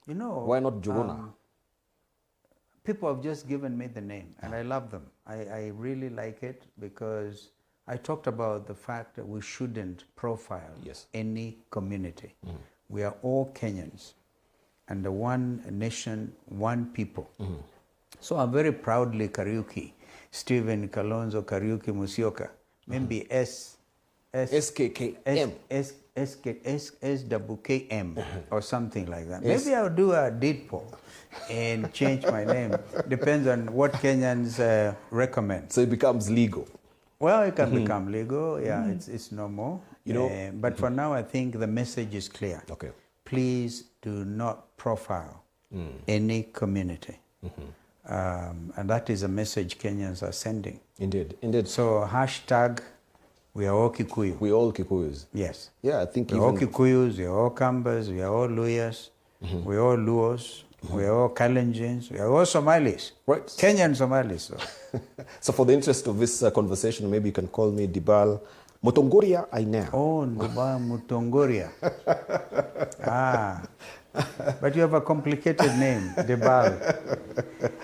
You know, why not Juguna? People have just given me the name, and I love them. I really like it because I talked about the fact that we shouldn't profile any community. We are all Kenyans, and the one nation, one people. So I'm very proudly Kariuki, Stephen Kalonzo Kariuki Musyoka, maybe SKKM. SWKM or something like that. Maybe I'll do a deed poll and change my name. Depends on what Kenyans recommend. So it becomes legal. Well, it can become legal. Yeah, it's normal. You know, but for now, I think the message is clear. Okay. Please do not profile any community. And that is a message Kenyans are sending. Indeed, indeed. So hashtag, we are all Kikuyu. We all Kikuyus. Yes. Yeah, I think we are all Kikuyus, we are all Kambas, we are all Luyas, we are all Luos, we are all Kalenjins, we are all Somalis. Right. Kenyan Somalis. So, so for the interest of this conversation, maybe you can call me Dibal Mutongoria Aina. Oh, Dibal Mutongoria. But you have a complicated name, Dibal.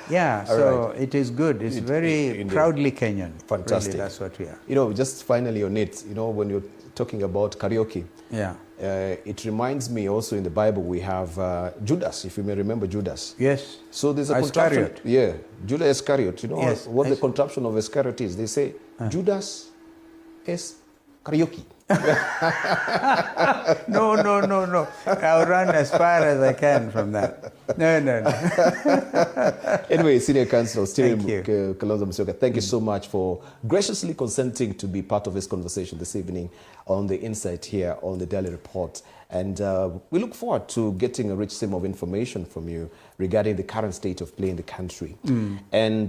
Yeah, so it is good. It's very proudly Kenyan. Fantastic. Really, that's what we are. You know, just finally on it, you know, when you're talking about karaoke, it reminds me also in the Bible we have Judas, if you may remember Judas. Yes. So there's a Iscariot. contraption. Yeah, Judas Iscariot. You know what the contraption of Iscariot is? They say Judas is karaoke. No. I'll run as far as I can from that. No. Anyway, Senior Counsel Stephen Kalonzo Musyoka, thank you so much for graciously consenting to be part of this conversation this evening on the Insight here on the Daily Report. And we look forward to getting a rich stream of information from you regarding the current state of play in the country. And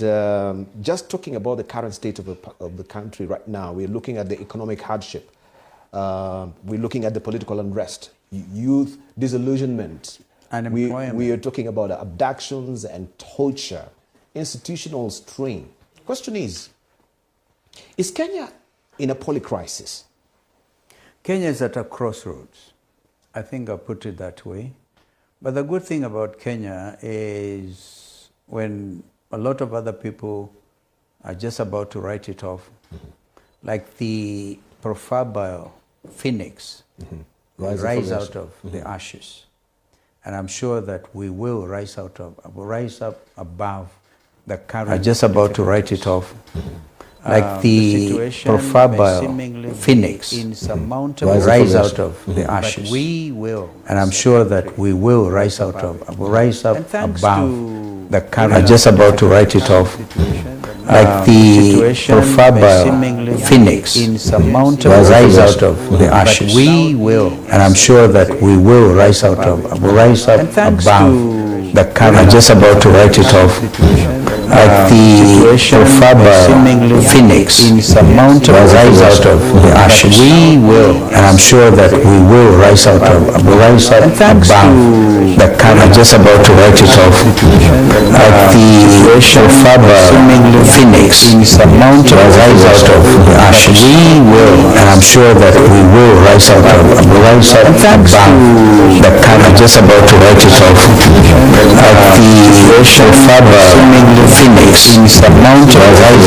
just talking about the current state of the country right now, we're looking at the economic hardship. We're looking at the political unrest, youth disillusionment. Unemployment. We are talking about abductions and torture, institutional strain. Question is Kenya in a polycrisis? Kenya is at a crossroads. I think I'll put it that way. But the good thing about Kenya is when a lot of other people are just about to write it off, like the proverbial phoenix rise out of the ashes. And I'm sure that we will rise up above the current. I'm just about to write it off. Like the proverbial phoenix rise out of the ashes. We will. And I'm sure that we will rise up above the current. I'm just about to write it off. Like the proverbial phoenix rise out of the ashes. We will. And I'm sure that we will rise up above the current. I'm just about to write it off. Like the proverbial phoenix rise out of the ashes. We will. And I'm sure that we will rise up above the current. I'm just about to write it off. Like the proverbial phoenix rise out of the ashes. We will. And I'm sure that we will rise up above the current. I'm just about to write it off. Like the proverbial phoenix rise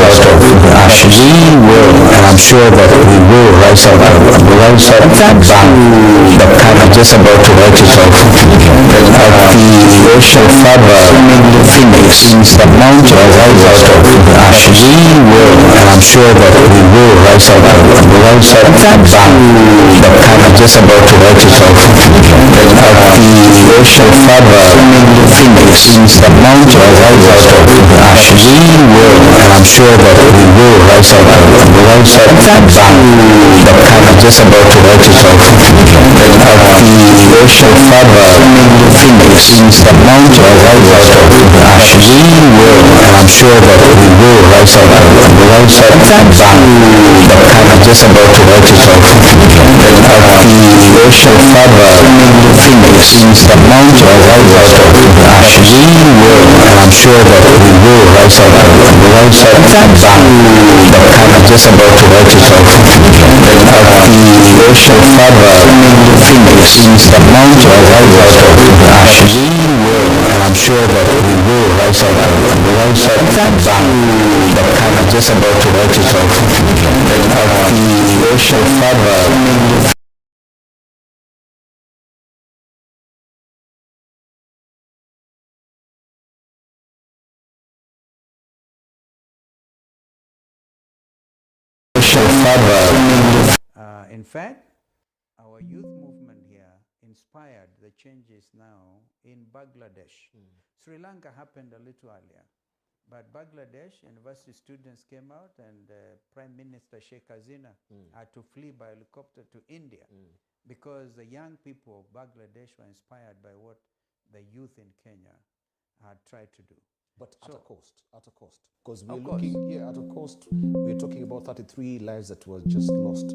out of the ashes. We will. And I'm sure that we will rise up above the current. I'm just about to write it off. Like the proverbial phoenix rise out of the ashes. We will. And I'm sure that we will rise up above the current. I'm just about to write it off. Like the proverbial phoenix rise out of the ashes. We will. And I'm sure that we will rise up above the current. I'm just about to write it off. Like the proverbial phoenix rise out of the ashes. We will. And I'm sure that we will rise up above the current. I'm just about to write it off. Like the proverbial phoenix rise out of the ashes. We will. And I'm sure that we will rise up above the current. I'm just about to write it off. Like the proverbial phoenix rise out of the ashes. sure that we will rise up and the kind of just about to write it off. The ocean father in fact, our youth movement here inspired the changes now in Bangladesh. Sri Lanka happened a little earlier, but Bangladesh university students came out, and Prime Minister Sheikh Hasina had to flee by helicopter to India because the young people of Bangladesh were inspired by what the youth in Kenya had tried to do. But at a cost. Because we're looking, at a cost. We're talking about 33 lives that were just lost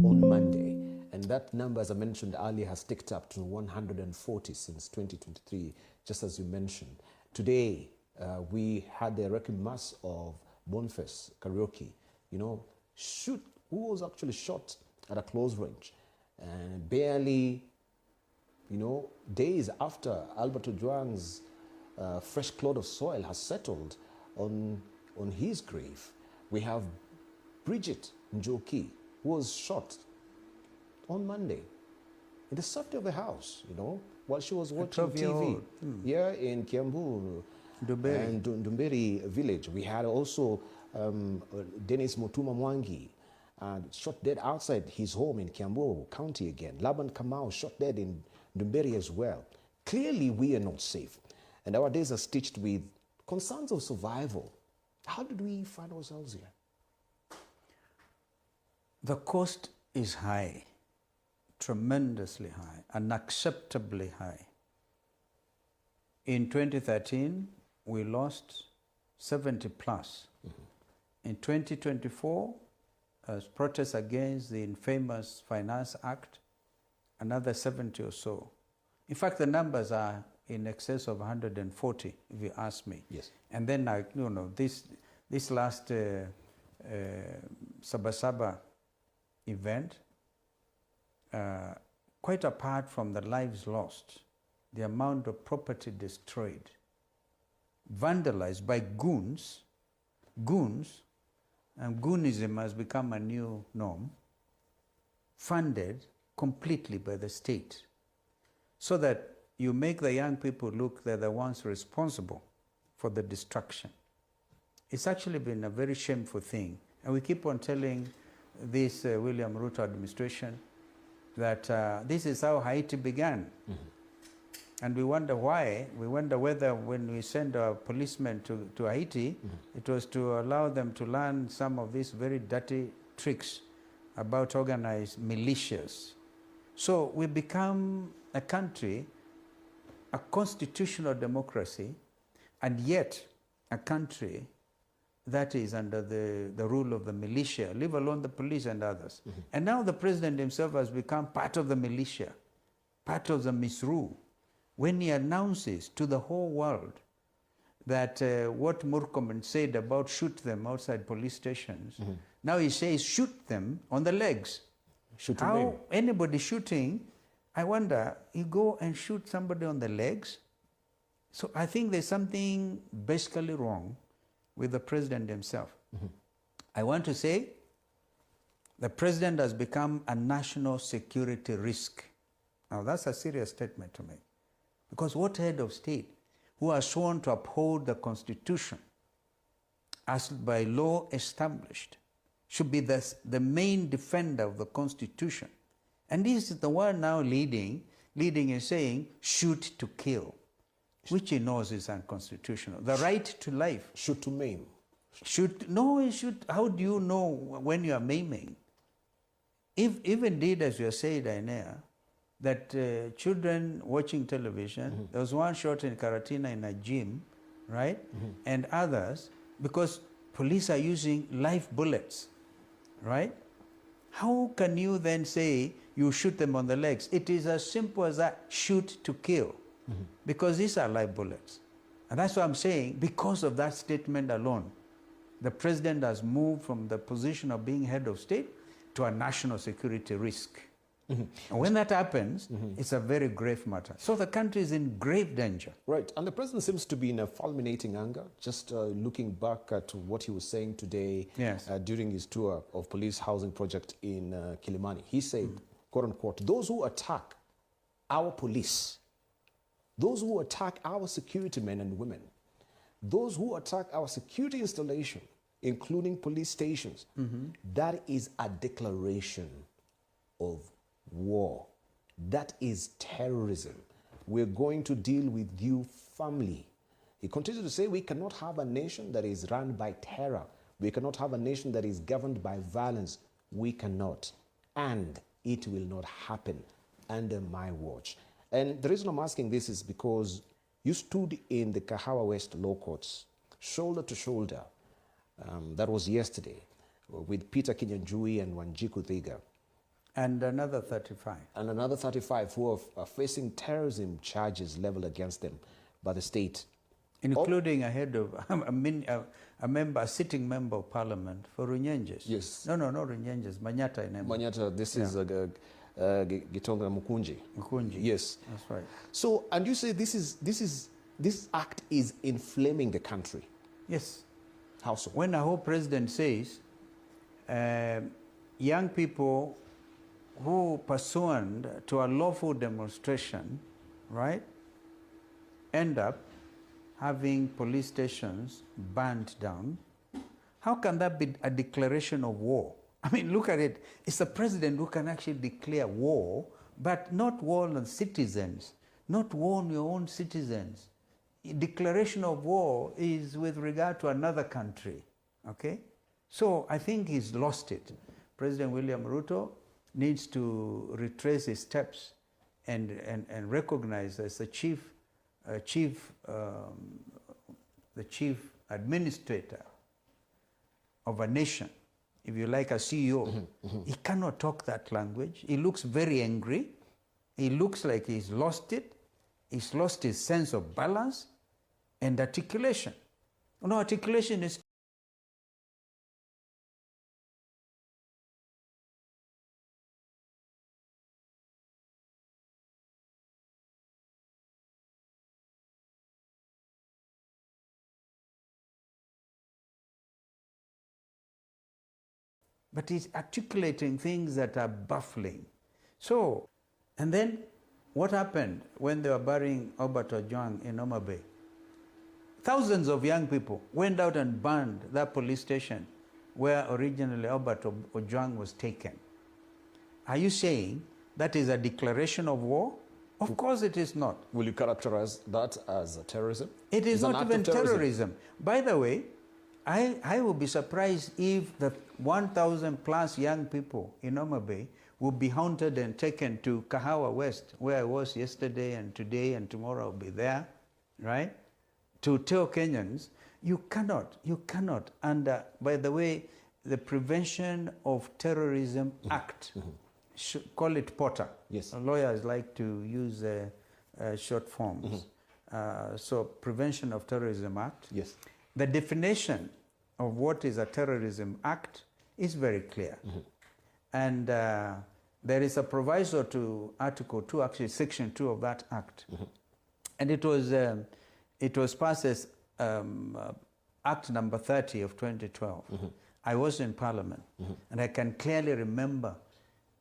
on Monday. And that number, as I mentioned earlier, has ticked up to 140 since 2023, just as you mentioned. Today, we had a wrecking mass of Boniface Karaoke, who was actually shot at a close range. And barely, days after Albert Ojwang's fresh cloud of soil has settled on his grave, we have Bridget Njoki, who was shot on Monday in the safety of the house, while she was watching TV here in Kiambu and Dumberi village. We had also Dennis Motuma Mwangi shot dead outside his home in Kiambu County again. Laban Kamau shot dead in Dumberi as well. Clearly, we are not safe. And our days are stitched with concerns of survival. How did we find ourselves here? The cost is high, tremendously high, unacceptably high. In 2013, we lost 70 plus. In 2024, as protests against the infamous Finance Act, another 70 or so. In fact, the numbers are in excess of 140, if you ask me. Yes. And then, this last Sabasaba event, quite apart from the lives lost, the amount of property destroyed, vandalized by goons, and goonism has become a new norm, funded completely by the state, so that you make the young people look they're the ones responsible for the destruction. It's actually been a very shameful thing. And we keep on telling this William Ruto administration that this is how Haiti began. And we wonder why. We wonder whether when we send our policemen to Haiti, it was to allow them to learn some of these very dirty tricks about organized militias. So we become a country, a constitutional democracy, and yet a country that is under the rule of the militia, leave alone the police and others. And now the president himself has become part of the militia, part of the misrule. When he announces to the whole world that what Murkomen said about shoot them outside police stations, now he says shoot them on the legs. Shoot How anybody shooting, I wonder, you go and shoot somebody on the legs? So I think there's something basically wrong with the president himself. I want to say the president has become a national security risk. Now that's a serious statement to make. Because what head of state who has sworn to uphold the Constitution as by law established should be the main defender of the Constitution? And this is the one now leading and saying, shoot to kill, which he knows is unconstitutional. The right to life. Shoot to maim. How do you know when you are maiming? If indeed, as you said, Ainea, that children watching television, there was one shot in Karatina in a gym, right? And others, because police are using live bullets, right? How can you then say you shoot them on the legs? It is as simple as that, shoot to kill, because these are live bullets. And that's what I'm saying, because of that statement alone, the president has moved from the position of being head of state to a national security risk. And when that happens, it's a very grave matter. So the country is in grave danger. Right. And the president seems to be in a fulminating anger, just looking back at what he was saying today during his tour of police housing project in Kilimani. He said, quote unquote, those who attack our police, those who attack our security men and women, those who attack our security installation, including police stations, that is a declaration of war. That is terrorism. We're going to deal with you firmly. He continues to say we cannot have a nation that is run by terror. We cannot have a nation that is governed by violence. We cannot. And it will not happen under my watch. And the reason I'm asking this is because you stood in the Kahawa West Law Courts, shoulder to shoulder. That was yesterday, with Peter Kinyanjui and Wanjiku Thiga. And another 35. And another 35 who are facing terrorism charges leveled against them by the state. Including a head of, a sitting member of parliament for Runyenjes. Yes. No, not Runyenjes, Manyata. Manyata, this is Gitonga Mukunji. Mukunji. Yes. That's right. So, and you say this act is inflaming the country. Yes. How so? When a whole president says, young people who pursuant to a lawful demonstration, right, end up having police stations burned down, how can that be a declaration of war? I mean, look at it. It's the president who can actually declare war, but not war on citizens, not war on your own citizens. Declaration of war is with regard to another country, okay? So I think he's lost it. President William Ruto needs to retrace his steps and recognize as the chief administrator of a nation, if you like, a CEO. He cannot talk that language. He looks very angry. He looks like he's lost it. He's lost his sense of balance and articulation. No, articulation is but he's articulating things that are baffling. So, and then what happened when they were burying Albert Ojwang in Homa Bay? Thousands of young people went out and burned that police station where originally Albert Ojwang was taken. Are you saying that is a declaration of war? Of course it is not. Will you characterize that as terrorism? It is not even terrorism. By the way, I would be surprised if the 1,000 plus young people in Homa Bay would be hunted and taken to Kahawa West, where I was yesterday and today and tomorrow I'll be there, right? To tell Kenyans, you cannot, and by the way, the Prevention of Terrorism Act, call it POTA. Yes. Lawyers like to use short forms. So Prevention of Terrorism Act. Yes. The definition of what is a terrorism act is very clear. And there is a proviso to Article 2, actually Section 2 of that act. And it was passed as Act number 30 of 2012. I was in Parliament, and I can clearly remember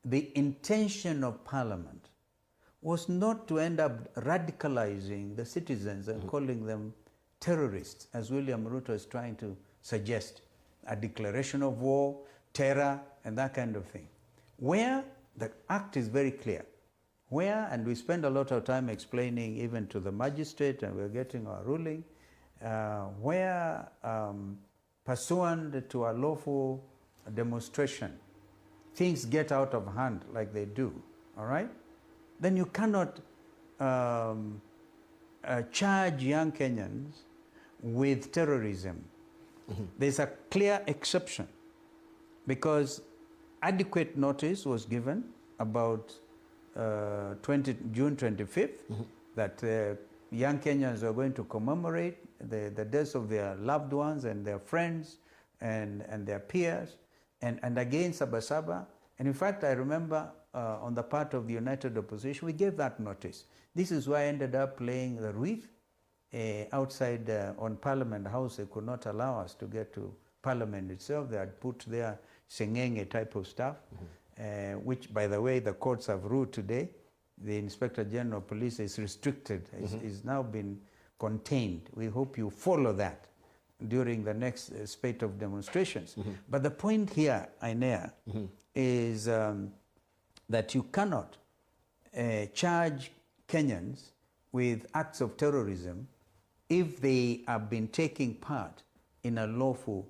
the intention of Parliament was not to end up radicalizing the citizens and calling them terrorists, as William Ruto is trying to suggest, a declaration of war, terror, and that kind of thing. Where the act is very clear, where, and we spend a lot of time explaining even to the magistrate, and we're getting our ruling, where pursuant to a lawful demonstration, things get out of hand like they do, all right? Then you cannot charge young Kenyans with terrorism. There's a clear exception because adequate notice was given about June 25th that young Kenyans are going to commemorate the deaths of their loved ones and their friends and their peers. And again, Sabasaba And in fact, I remember on the part of the United Opposition, we gave that notice. This is why I ended up laying the wreath outside on Parliament House. They could not allow us to get to Parliament itself. They had put their sengenge type of stuff, which, by the way, the courts have ruled today. The Inspector General of Police is restricted. It's now been contained. We hope you follow that during the next spate of demonstrations. But the point here, Ainea, is that you cannot charge Kenyans with acts of terrorism if they have been taking part in a lawful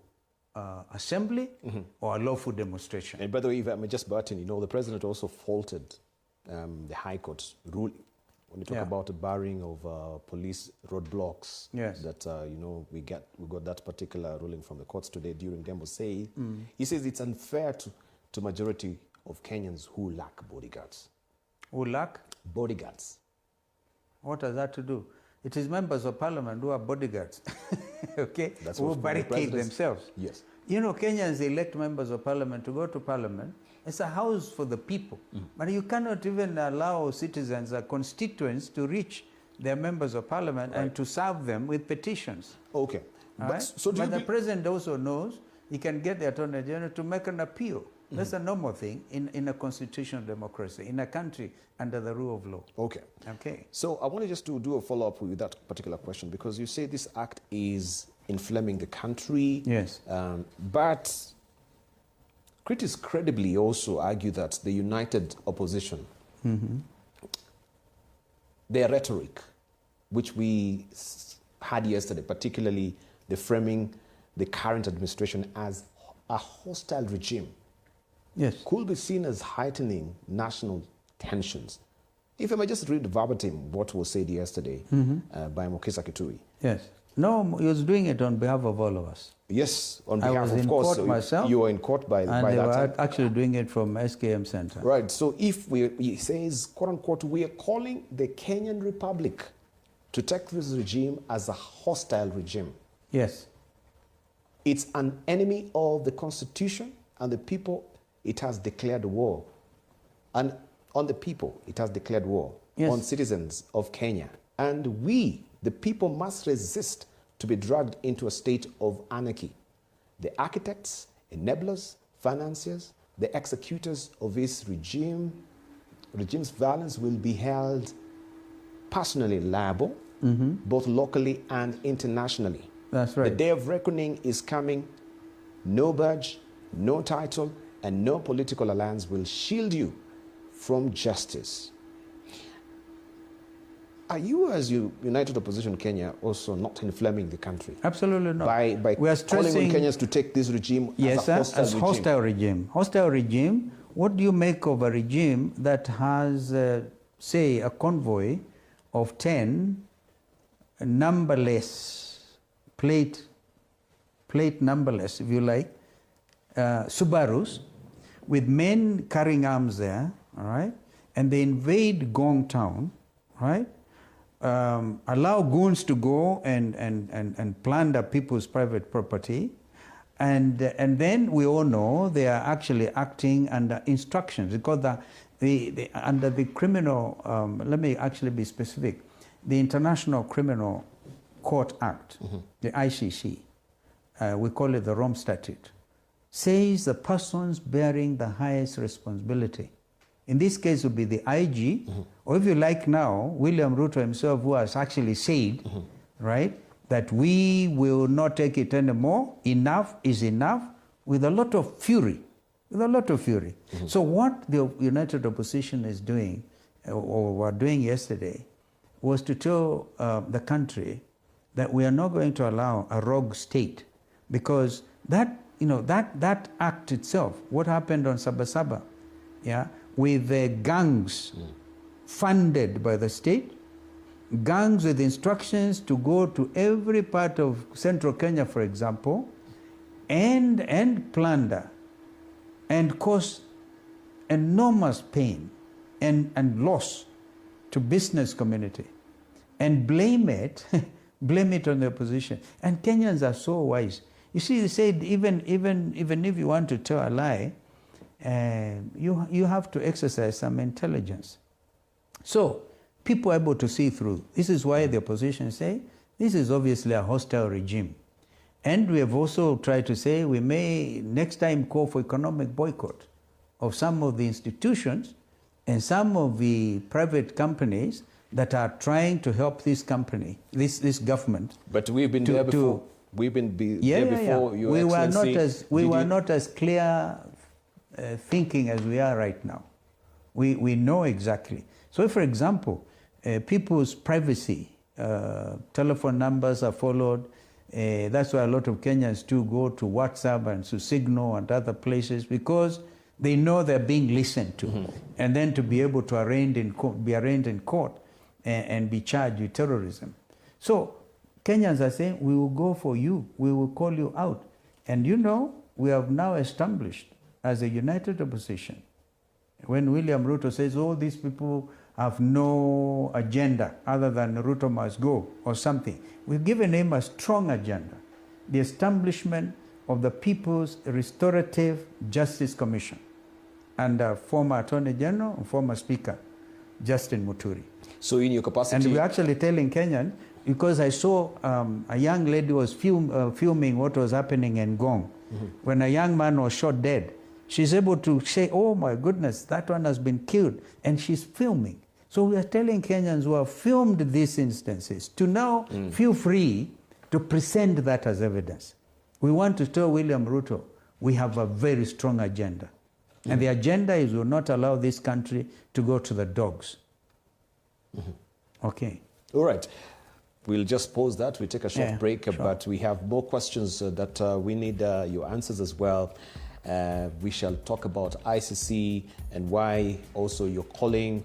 assembly or a lawful demonstration. And by the way, if I may just butt in, you know, the president also faulted the High Court's ruling when you talk about the barring of police roadblocks. Yes. That you know, we got that particular ruling from the courts today during Dembo Say. He says it's unfair to majority of Kenyans who lack bodyguards. Who lack? Bodyguards. What has that to do? It is members of parliament who are bodyguards, okay? That's who what barricade themselves. Yes. You know, Kenyans elect members of parliament to go to parliament. It's a house for the people. But you cannot even allow citizens or constituents to reach their members of parliament and to serve them with petitions. Okay. But, so but the president also knows he can get the attorney general to make an appeal. That's a normal thing in a constitutional democracy, in a country under the rule of law. Okay. Okay. So I wanted just to do a follow-up with that particular question, because you say this act is inflaming the country. Yes. But critics credibly also argue that the united opposition, their rhetoric, which we had yesterday, particularly the framing the current administration as a hostile regime, yes, could be seen as heightening national tensions. If I may just read verbatim what was said yesterday by Mokisa Kitui. Yes. No, he was doing it on behalf of all of us. Yes, on I behalf, was of in course. court myself, you were in court by and by they that were time. actually doing it from SKM Center. Right. So if he says, quote unquote, we are calling the Kenyan Republic to take this regime as a hostile regime. Yes. It's an enemy of the Constitution and the people. It has declared war. And on the people, it has declared war. Yes. On citizens of Kenya. And we, the people, must resist to be dragged into a state of anarchy. The architects, enablers, financiers, the executors of this regime's violence will be held personally liable, both locally and internationally. That's right. The day of reckoning is coming. No badge, no title, and no political alliance will shield you from justice. Are you, as United Opposition Kenya, also not inflaming the country? Absolutely not. By we are calling on stressing Kenyans to take this regime yes, as a hostile regime? Hostile regime. What do you make of a regime that has, say, a convoy of 10 numberless, plate numberless, if you like, Subarus, with men carrying arms there, all right? And they invade Gong Town, right? Allow goons to go and plunder people's private property. And then we all know they are actually acting under instructions, because under the criminal, let me actually be specific, the International Criminal Court Act, the ICC, we call it the Rome Statute, says the persons bearing the highest responsibility. In this case, it would be the IG, or if you like now, William Ruto himself, who has actually said, right, that we will not take it anymore, enough is enough, with a lot of fury, So what the United Opposition is doing, or were doing yesterday, was to tell the country that we are not going to allow a rogue state, because that act itself, what happened on Sabasaba, yeah, with the gangs funded by the state, gangs with instructions to go to every part of central Kenya, for example, and plunder and cause enormous pain and loss to business community, and blame it on the opposition. And Kenyans are so wise. You see, they said even if you want to tell a lie, you have to exercise some intelligence. So people are able to see through. This is why the opposition say this is obviously a hostile regime. And we have also tried to say we may next time call for economic boycott of some of the institutions and some of the private companies that are trying to help this company, this government. But we've been there before. We've been there before. Your Excellency. We were not as clear thinking as we are right now. We know exactly. So, for example, people's privacy, telephone numbers are followed. That's why a lot of Kenyans too go to WhatsApp and to Signal and other places because they know they're being listened to, and then to be able to be arraigned in court and be charged with terrorism. So Kenyans are saying, we will go for you, we will call you out. And you know, we have now established as a united opposition. When William Ruto says, oh, these people have no agenda other than Ruto must go or something, we've given him a strong agenda, the establishment of the People's Restorative Justice Commission under former Attorney General and former Speaker, Justin Muturi. So in your capacity... And we're actually telling Kenyan, because I saw a young lady was filming what was happening in Gong. When a young man was shot dead, she's able to say, oh my goodness, that one has been killed. And she's filming. So we are telling Kenyans who have filmed these instances to now feel free to present that as evidence. We want to tell William Ruto, we have a very strong agenda. And the agenda is we will not allow this country to go to the dogs. Okay. All right. We'll just pause that. We'll take a short break, sure. But we have more questions that we need your answers as well. We shall talk about ICC and why also you're calling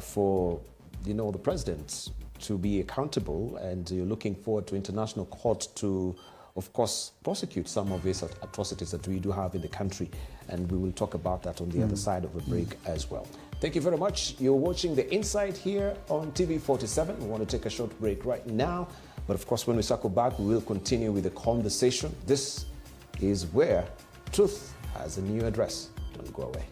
for, the president to be accountable, and you're looking forward to international court to, of course, prosecute some of these atrocities that we do have in the country. And we will talk about that on the other side of the break as well. Thank you very much. You're watching The Insight here on TV47. We want to take a short break right now. But of course, when we circle back, we will continue with the conversation. This is where truth has a new address. Don't go away.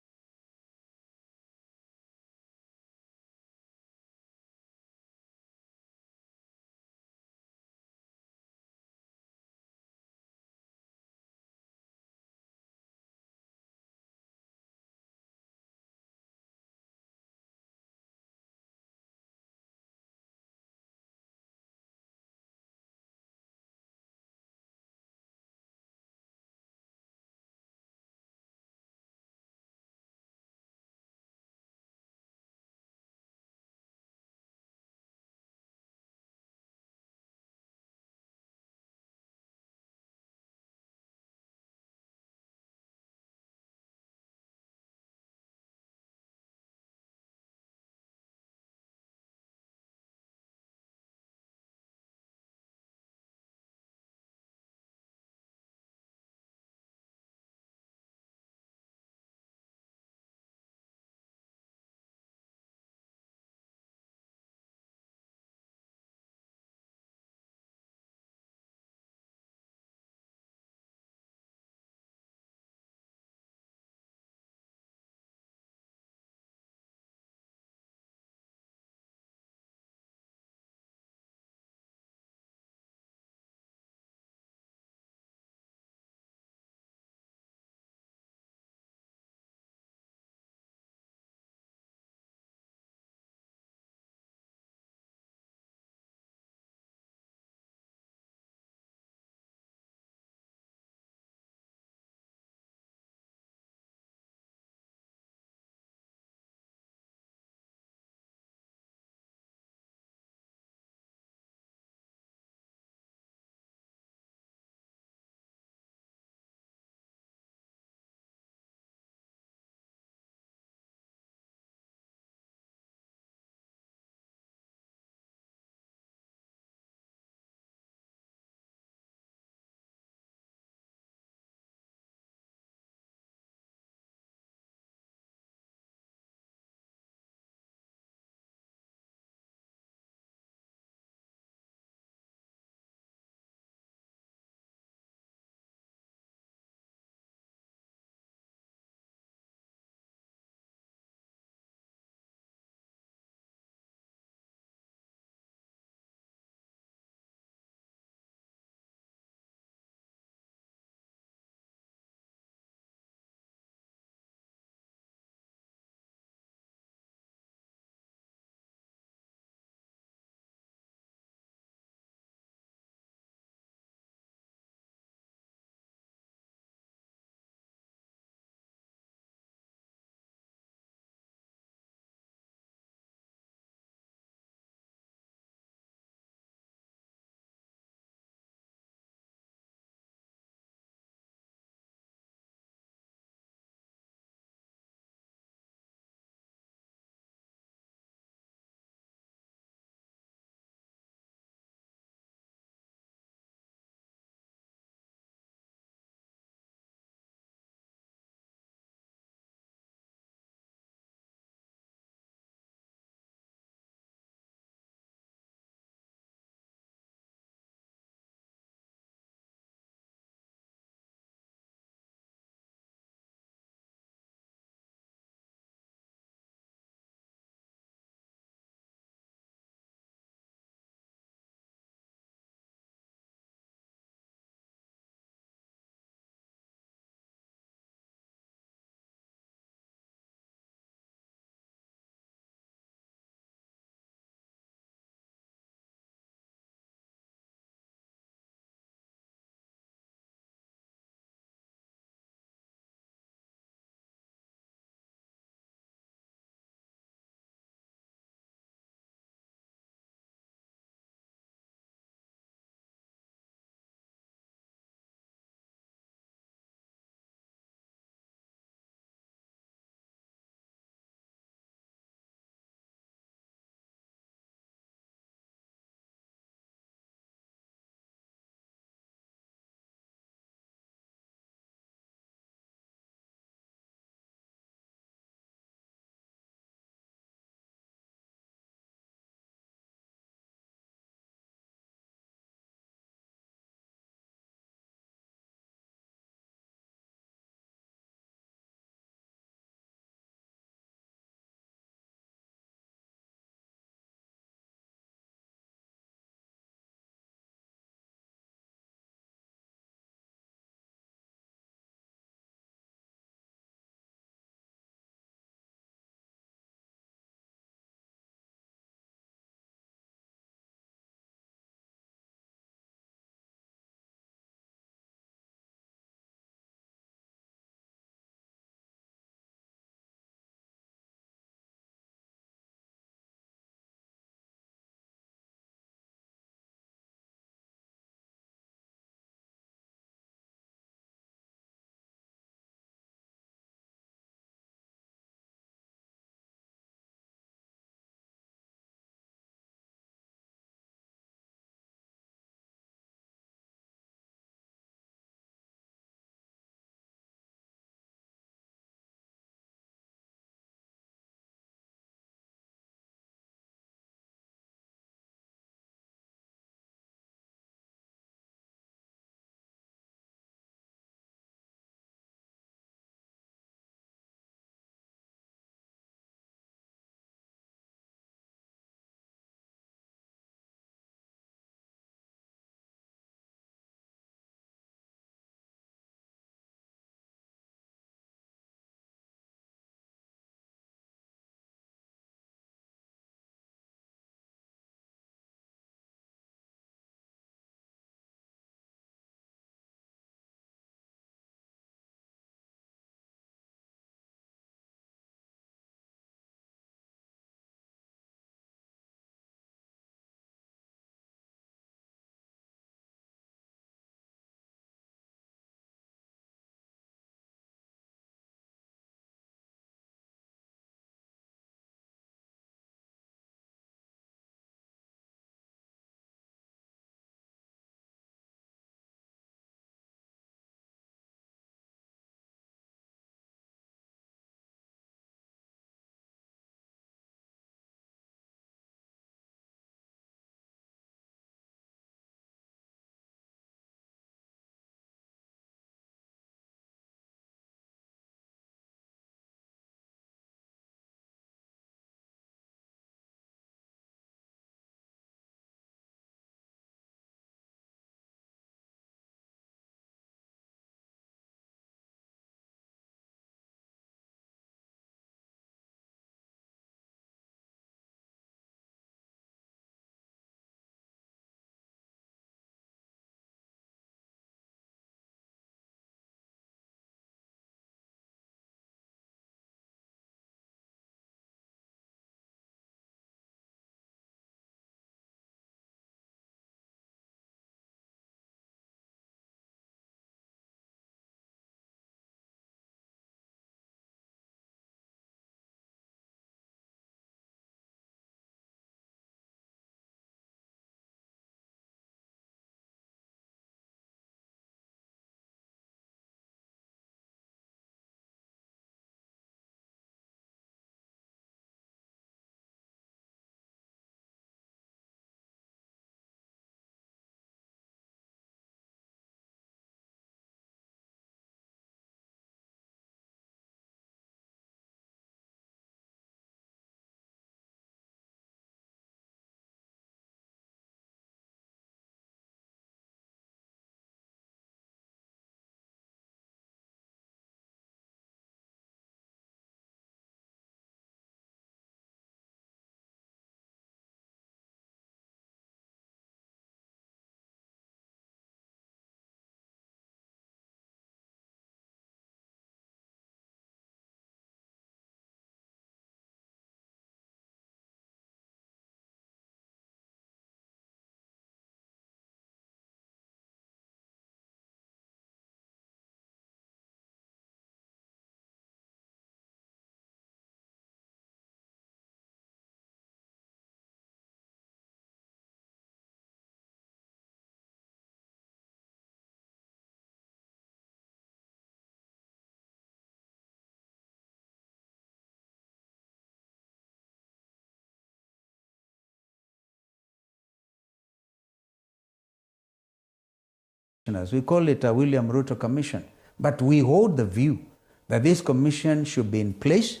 We call it a William Ruto Commission. But we hold the view that this commission should be in place.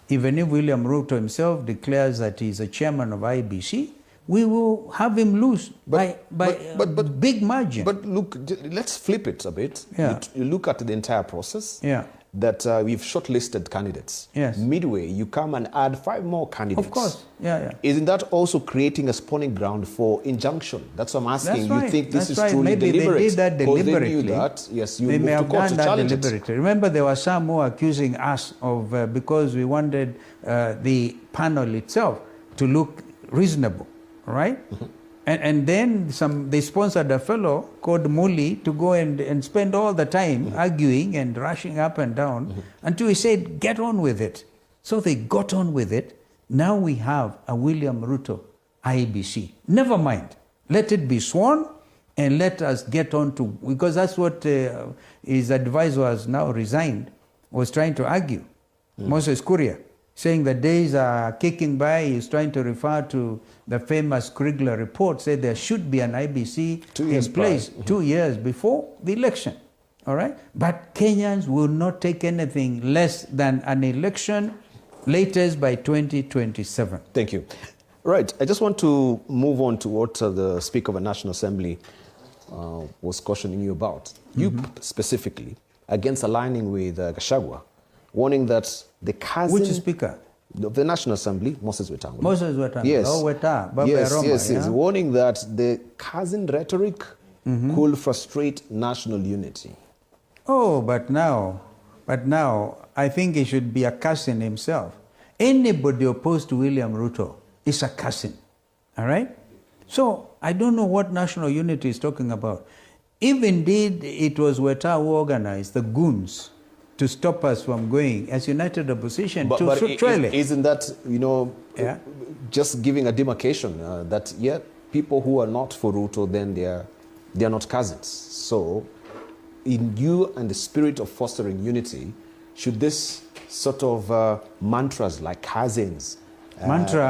Even if William Ruto himself declares that he's a chairman of IBC, we will have him lose by big margin. But look, let's flip it a bit. Yeah. You look at the entire process. Yeah. That we've shortlisted candidates. Yes. Midway, you come and add 5 more candidates. Of course. Yeah. Isn't that also creating a spawning ground for injunction? That's what I'm asking. That's right. You think this That's is truly Maybe deliberate? they did that deliberately. They knew that. Yes, you they moved may to have court done to that challenge deliberately. it. Remember, there were some who were accusing us of because we wanted the panel itself to look reasonable, right? Mm-hmm. And then they sponsored a fellow called Muli to go and spend all the time arguing and rushing up and down until he said, get on with it. So they got on with it. Now we have a William Ruto IBC. Never mind. Let it be sworn and let us get on to, because that's what his advisor has now resigned, was trying to argue. Moses Kuria, saying the days are kicking by. He's trying to refer to the famous Kriegler report, said there should be an IBC in place 2 years before the election. All right? But Kenyans will not take anything less than an election latest by 2027. Thank you. Right. I just want to move on to what the Speaker of the National Assembly was cautioning you about. You specifically, against aligning with Gachagua, warning that the cousin... Which speaker? Of the National Assembly, Moses Wetangula. Moses Wetangula. Yes. Oh, Weta. Baba yes, Roma, yes, yes. Yeah? Warning that the cousin rhetoric could frustrate national unity. Oh, but now, I think he should be a cousin himself. Anybody opposed to William Ruto is a cousin. All right? So, I don't know what national unity is talking about. If indeed it was Weta who organized the goons to stop us from going as united opposition to Australia. Isn't that, just giving a demarcation that, people who are not for Ruto, then they are not cousins. So, in you and the spirit of fostering unity, should this sort of mantras like cousins... Kenyans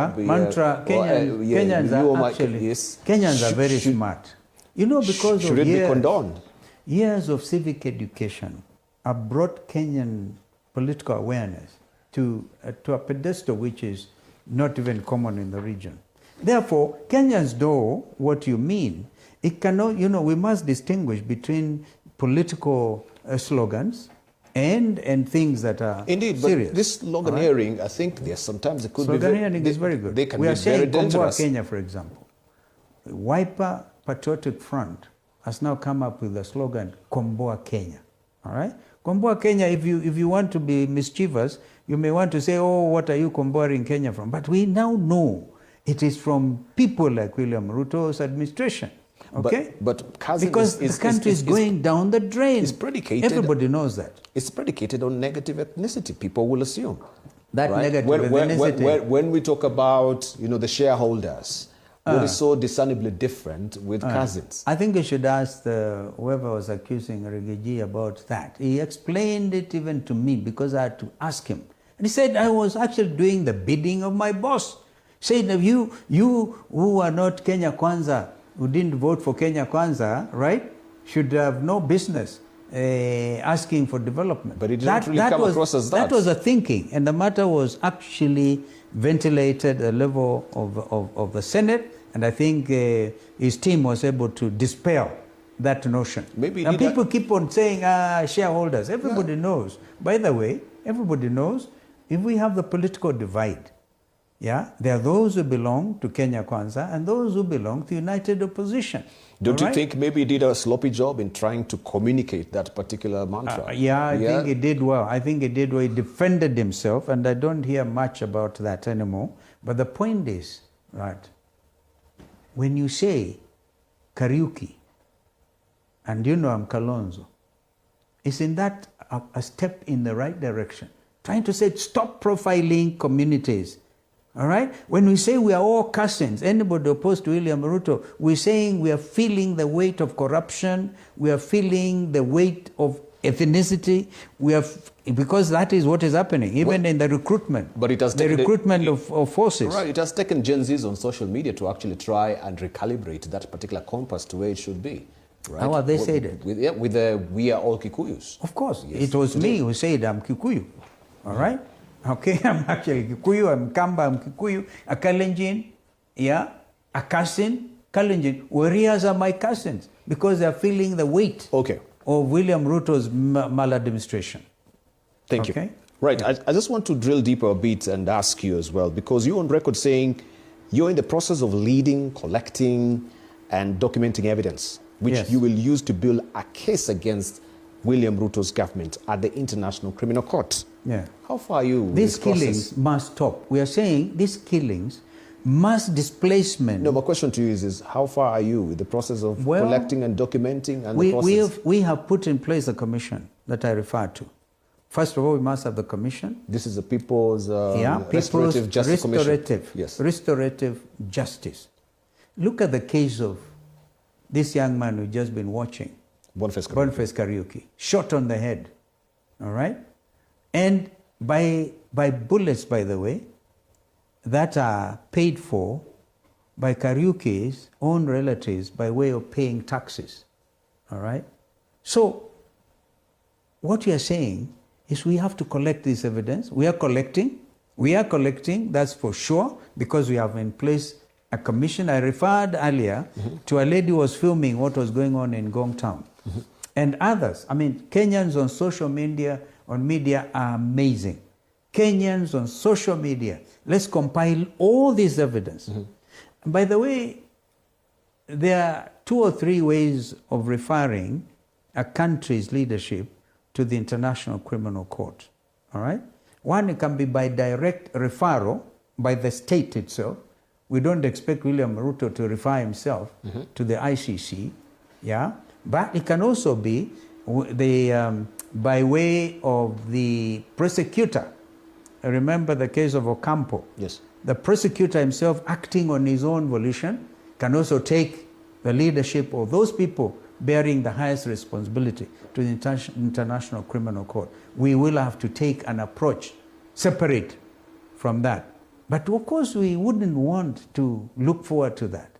are very smart. You know, because should of it be condoned? Years of civic education have brought Kenyan political awareness to a pedestal which is not even common in the region. Therefore, Kenyans know what you mean. It cannot, we must distinguish between political slogans and things that are indeed, serious. But this sloganeering, I think sometimes it could be sloganeering is very good. They can we be are saying very dangerous. Komboa Kenya, for example. Wiper Patriotic Front has now come up with the slogan Komboa Kenya. All right? Komboa Kenya, if you want to be mischievous, you may want to say, oh, what are you komboaing Kenya from? But we now know it is from people like William Ruto's administration. Okay? But because the country is going down the drain. It's predicated. Everybody knows that. It's predicated on negative ethnicity, people will assume. That right? negative ethnicity. When we talk about, the shareholders, what is so discernibly different with cousins? I think you should ask whoever was accusing Rigiji about that. He explained it even to me because I had to ask him. And he said, I was actually doing the bidding of my boss. He said, you who are not Kenya Kwanza, who didn't vote for Kenya Kwanza, right, should have no business asking for development. But it didn't really come across as that. That was a thinking, and the matter was actually ventilated at the level of the Senate, and I think his team was able to dispel that notion. Maybe and people keep on saying, shareholders. Everybody knows. By the way, everybody knows if we have the political divide, there are those who belong to Kenya Kwanza and those who belong to United Opposition. Don't you think maybe he did a sloppy job in trying to communicate that particular mantra? I think he did well. He defended himself, and I don't hear much about that anymore. But the point is, right, when you say Kariuki, and I'm Kalonzo, isn't that a step in the right direction? Trying to say, stop profiling communities. All right? When we say we are all cousins, anybody opposed to William Ruto, we're saying we are feeling the weight of corruption, we are feeling the weight of ethnicity, because that is what is happening, even in the recruitment. But it has taken of forces. Right, it has taken Gen Zs on social media to actually try and recalibrate that particular compass to where it should be. Right? How have they said it? We are all Kikuyus. Of course. Yes. It was me who said I'm Kikuyu. All right? Okay, I'm actually Kikuyu, I'm Kamba, I'm Kikuyu, a Kalenjin, yeah, a cousin, Kalenjin. Warriors are my cousins because they're feeling the weight of William Ruto's maladministration. Thank you. Right, yeah. I just want to drill deeper a bit and ask you as well, because you're on record saying you're in the process of leading, collecting, and documenting evidence, which you will use to build a case against William Ruto's government at the International Criminal Court. Yeah. How far are you? These killings must stop. We are saying these killings, mass displacement. No, my question to you is how far are you with the process of collecting and documenting and the process? We have put in place a commission that I referred to. First of all, we must have the commission. This is the People's Restorative Justice Commission. Yes. Restorative Justice. Look at the case of this young man we've just been watching. Boniface Kariuki. Shot on the head. All right? And by bullets, by the way, that are paid for by Kariuki's own relatives by way of paying taxes. All right? So, what we are saying is we have to collect this evidence. We are collecting, that's for sure, because we have in place a commission. I referred earlier to a lady who was filming what was going on in Ngong Town. And others. I mean, Kenyans on social media, are amazing. Kenyans on social media. Let's compile all this evidence. And by the way, there are 2 or 3 ways of referring a country's leadership to the International Criminal Court. All right? One, it can be by direct referral by the state itself. We don't expect William Ruto to refer himself to the ICC. Yeah? But it can also be by way of the prosecutor. Remember the case of Ocampo. Yes. The prosecutor himself, acting on his own volition, can also take the leadership of those people bearing the highest responsibility to the International Criminal Court. We will have to take an approach separate from that. But of course, we wouldn't want to look forward to that.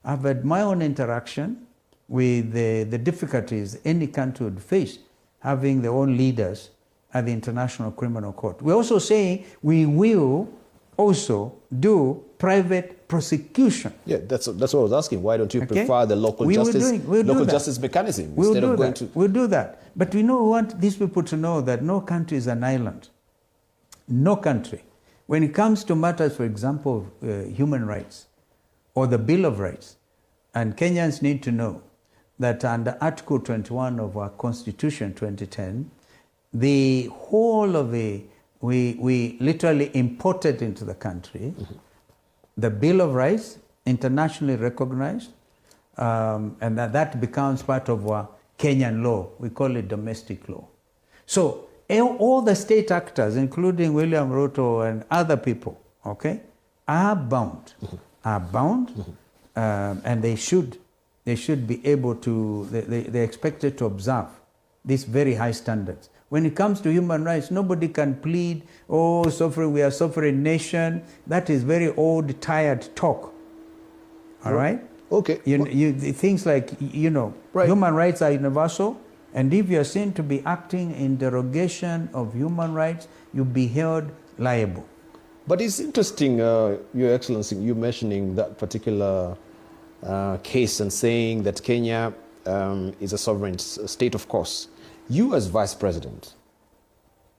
I've had my own interaction with the difficulties any country would face having their own leaders at the International Criminal Court. We're also saying we will also do private prosecution. Yeah, that's what I was asking. Why don't you prefer the local justice mechanism instead of going to... We'll do that. But we want these people to know that no country is an island. No country. When it comes to matters, for example, human rights or the Bill of Rights, and Kenyans need to know that under Article 21 of our Constitution 2010, the whole of we literally imported into the country the Bill of Rights, internationally recognized, and that becomes part of our Kenyan law. We call it domestic law. So all the state actors, including William Ruto and other people, okay, are bound, and they should be able to, they're expected to observe these very high standards. When it comes to human rights, nobody can plead, oh, suffering, we are a sovereign nation. That is very old, tired talk. All right? Okay. Things like, human rights are universal, and if you are seen to be acting in derogation of human rights, you'll be held liable. But it's interesting, Your Excellency, you mentioning that particular case and saying that Kenya is a sovereign state, of course. You as Vice President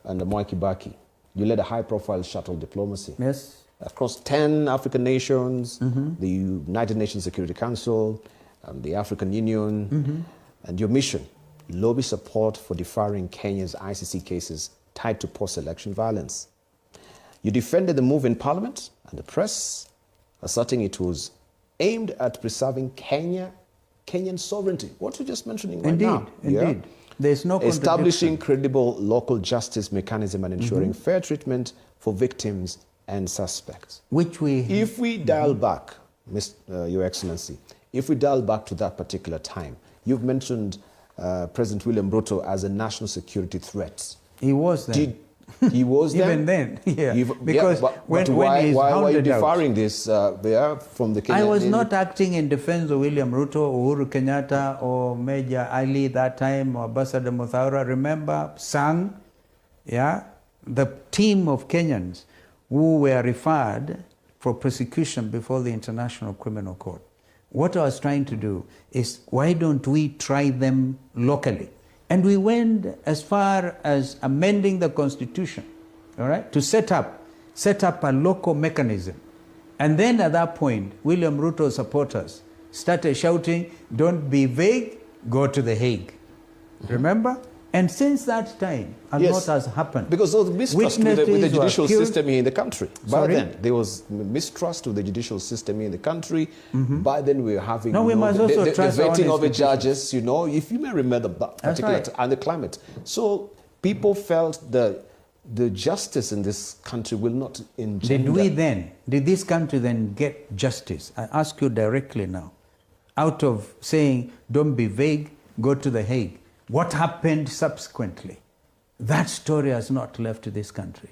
under Mwai Kibaki, you led a high-profile shuttle diplomacy. Yes. Across 10 African nations, the United Nations Security Council, the African Union, and your mission, lobby support for deferring Kenya's ICC cases tied to post-election violence. You defended the move in Parliament and the press, asserting it was aimed at preserving Kenyan sovereignty. What you're just mentioning right now. Indeed. There's no contradiction. Establishing credible local justice mechanism and ensuring fair treatment for victims and suspects. If we dial back, Your Excellency, if we dial back to that particular time, you've mentioned President William Ruto as a national security threat. He was then. He was there? Even then, yeah. Because when why he's are you hounded out. deferring this there from the Kenyan? I was not acting in defense of William Ruto, Uhuru Kenyatta, or Major Ali that time, or Ambassador Muthaura. Remember, Sang, yeah, the team of Kenyans who were referred for prosecution before the International Criminal Court. What I was trying to do is, why don't we try them locally? And we went as far as amending the Constitution, all right, to set up a local mechanism. And then at that point, William Ruto's supporters started shouting, don't be vague, go to The Hague. Remember? And since that time, a lot has happened. Because there was mistrust with the judicial system here in the country. By then, there was mistrust with the judicial system here in the country. By then, we were having we must also the trust vetting of the judges, you know, if you may remember that particular and the climate. So people felt the justice in this country will not engender. Did this country then get justice? I ask you directly now. Out of saying, don't be vague, go to The Hague. What happened subsequently? That story has not left this country.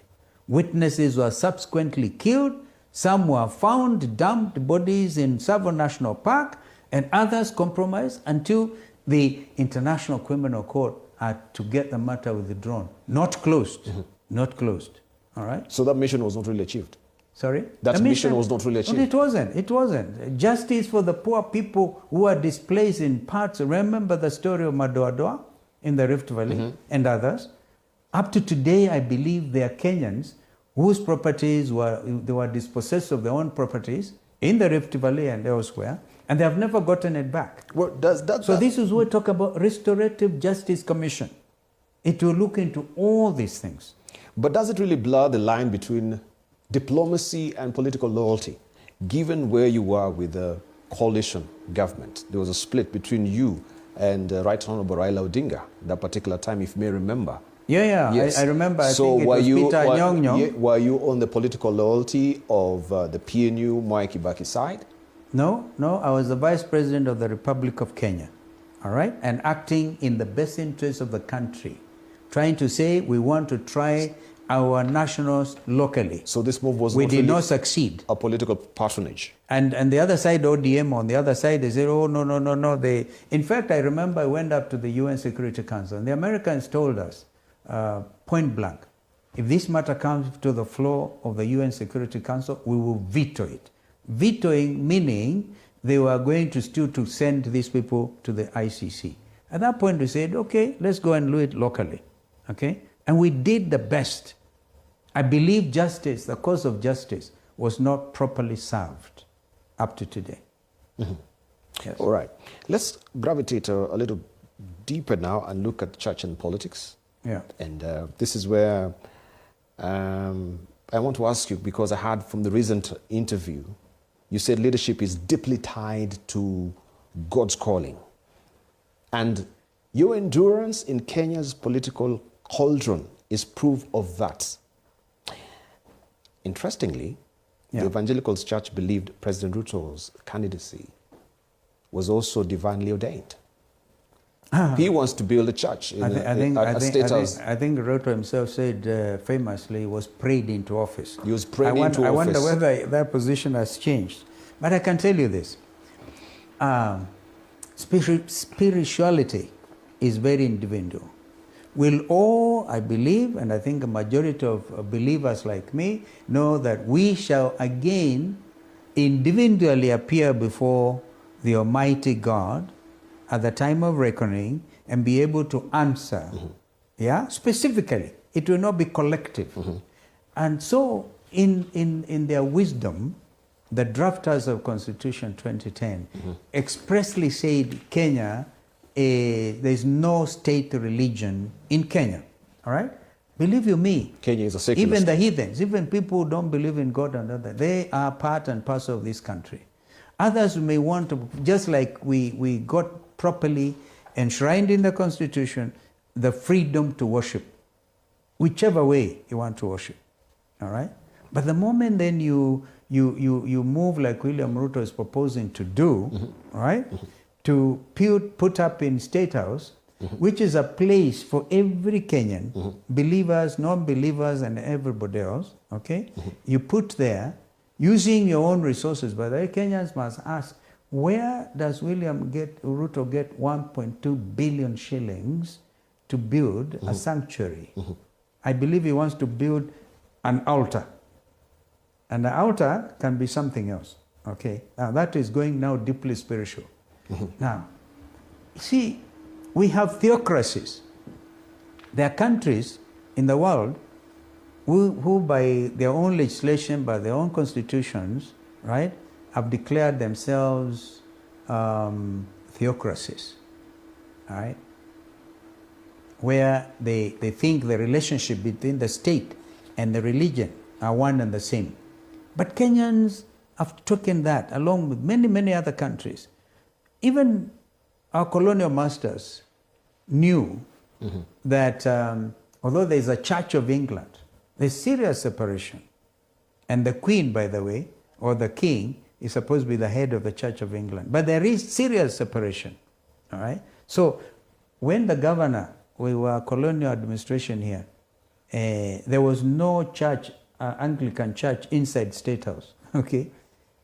Witnesses were subsequently killed. Some were found dumped bodies in Tsavo National Park, and others compromised until the International Criminal Court had to get the matter withdrawn. Not closed. Not closed. All right? So that mission was not really achieved. Sorry? That mission was not really achieved. It wasn't. Justice for the poor people who are displaced in parts. Remember the story of Madoadoa in the Rift Valley and others? Up to today, I believe there are Kenyans whose properties were dispossessed of their own properties in the Rift Valley and elsewhere, and they have never gotten it back. Well, this is what we talk about Restorative Justice Commission. It will look into all these things. But does it really blur the line between diplomacy and political loyalty? Given where you are with the coalition government, there was a split between you and Right Honorable Raila Odinga that particular time, if you may remember. Yeah, yes. I remember. I think it was Peter Nyong. Were you on the political loyalty of the PNU Mwai Kibaki side? No, I was the Vice President of the Republic of Kenya, all right, and acting in the best interest of the country, trying to say we want to try our nationals locally. So this move was we not did really not succeed. A political patronage. And the other side, ODM, on the other side, they said, oh, no. In fact, I remember I went up to the UN Security Council, and the Americans told us, point blank, if this matter comes to the floor of the UN Security Council, we will veto it. Vetoing meaning they were going to still to send these people to the ICC. At that point, we said, okay, let's go and do it locally. Okay? And we did the best. I believe justice, the cause of justice, was not properly served up to today. Yes. All right. Let's gravitate a little deeper now and look at church and politics. Yeah. And this is where I want to ask you, because I heard from the recent interview, you said leadership is deeply tied to God's calling. And your endurance in Kenya's political cauldron is proof of that. Interestingly, the Evangelicals Church believed President Ruto's candidacy was also divinely ordained. He wants to build a church in a state house. I think Ruto himself said famously he was prayed into office. He was prayed into office. I wonder whether that position has changed. But I can tell you this. Spirituality is very individual. We'll all, I believe, and I think a majority of believers like me, know that we shall again individually appear before the Almighty God at the time of reckoning and be able to answer, specifically. It will not be collective. And so, in their wisdom, the drafters of Constitution 2010 expressly said Kenya, there's no state religion in Kenya, all right? Believe you me, Kenya is a secular even state. the heathens, even people who don't believe in God and other, they are part and parcel of this country. Others may want to, just like we got properly enshrined in the Constitution, the freedom to worship, whichever way you want to worship, all right? But the moment then you move like William Ruto is proposing to do, right? To put up in State House which is a place for every Kenyan, believers, non-believers, and everybody else, okay? You put there, using your own resources. By the way, Kenyans must ask, where does William Ruto get 1.2 billion shillings to build a sanctuary? I believe he wants to build an altar. And the altar can be something else, okay? Now, that is going now deeply spiritual. Now, see, we have theocracies. There are countries in the world who by their own legislation, by their own constitutions, right, have declared themselves theocracies, all right, where they think the relationship between the state and the religion are one and the same. But Kenyans have taken that along with many, many other countries. Even our colonial masters knew that although there is a Church of England, there's serious separation. And the Queen, by the way, or the King, is supposed to be the head of the Church of England. But there is serious separation, all right? So when the governor, we were colonial administration here, there was no church, Anglican church inside State House, okay?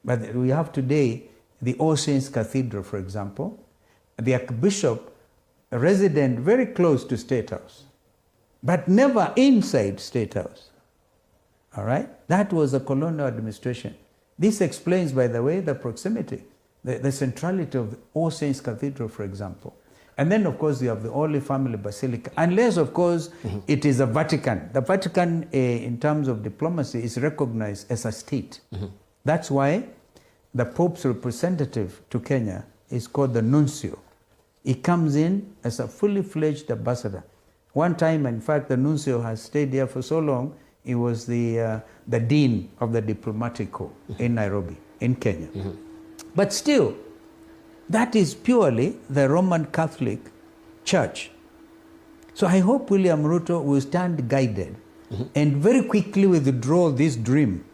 But we have today the All Saints Cathedral, for example, the Archbishop, a resident very close to State House, but never inside State House, all right? That was a colonial administration. This explains, by the way, the proximity, the centrality of the All Saints Cathedral, for example. And then, of course, you have the Holy Family Basilica, unless, of course, it is a Vatican. The Vatican, in terms of diplomacy, is recognized as a state. That's why the Pope's representative to Kenya is called the nuncio. He comes in as a fully fledged ambassador. One time, in fact, the nuncio has stayed here for so long, he was the dean of the diplomatic corps in Nairobi, in Kenya. But still, that is purely the Roman Catholic Church. So I hope William Ruto will stand guided and very quickly withdraw this dream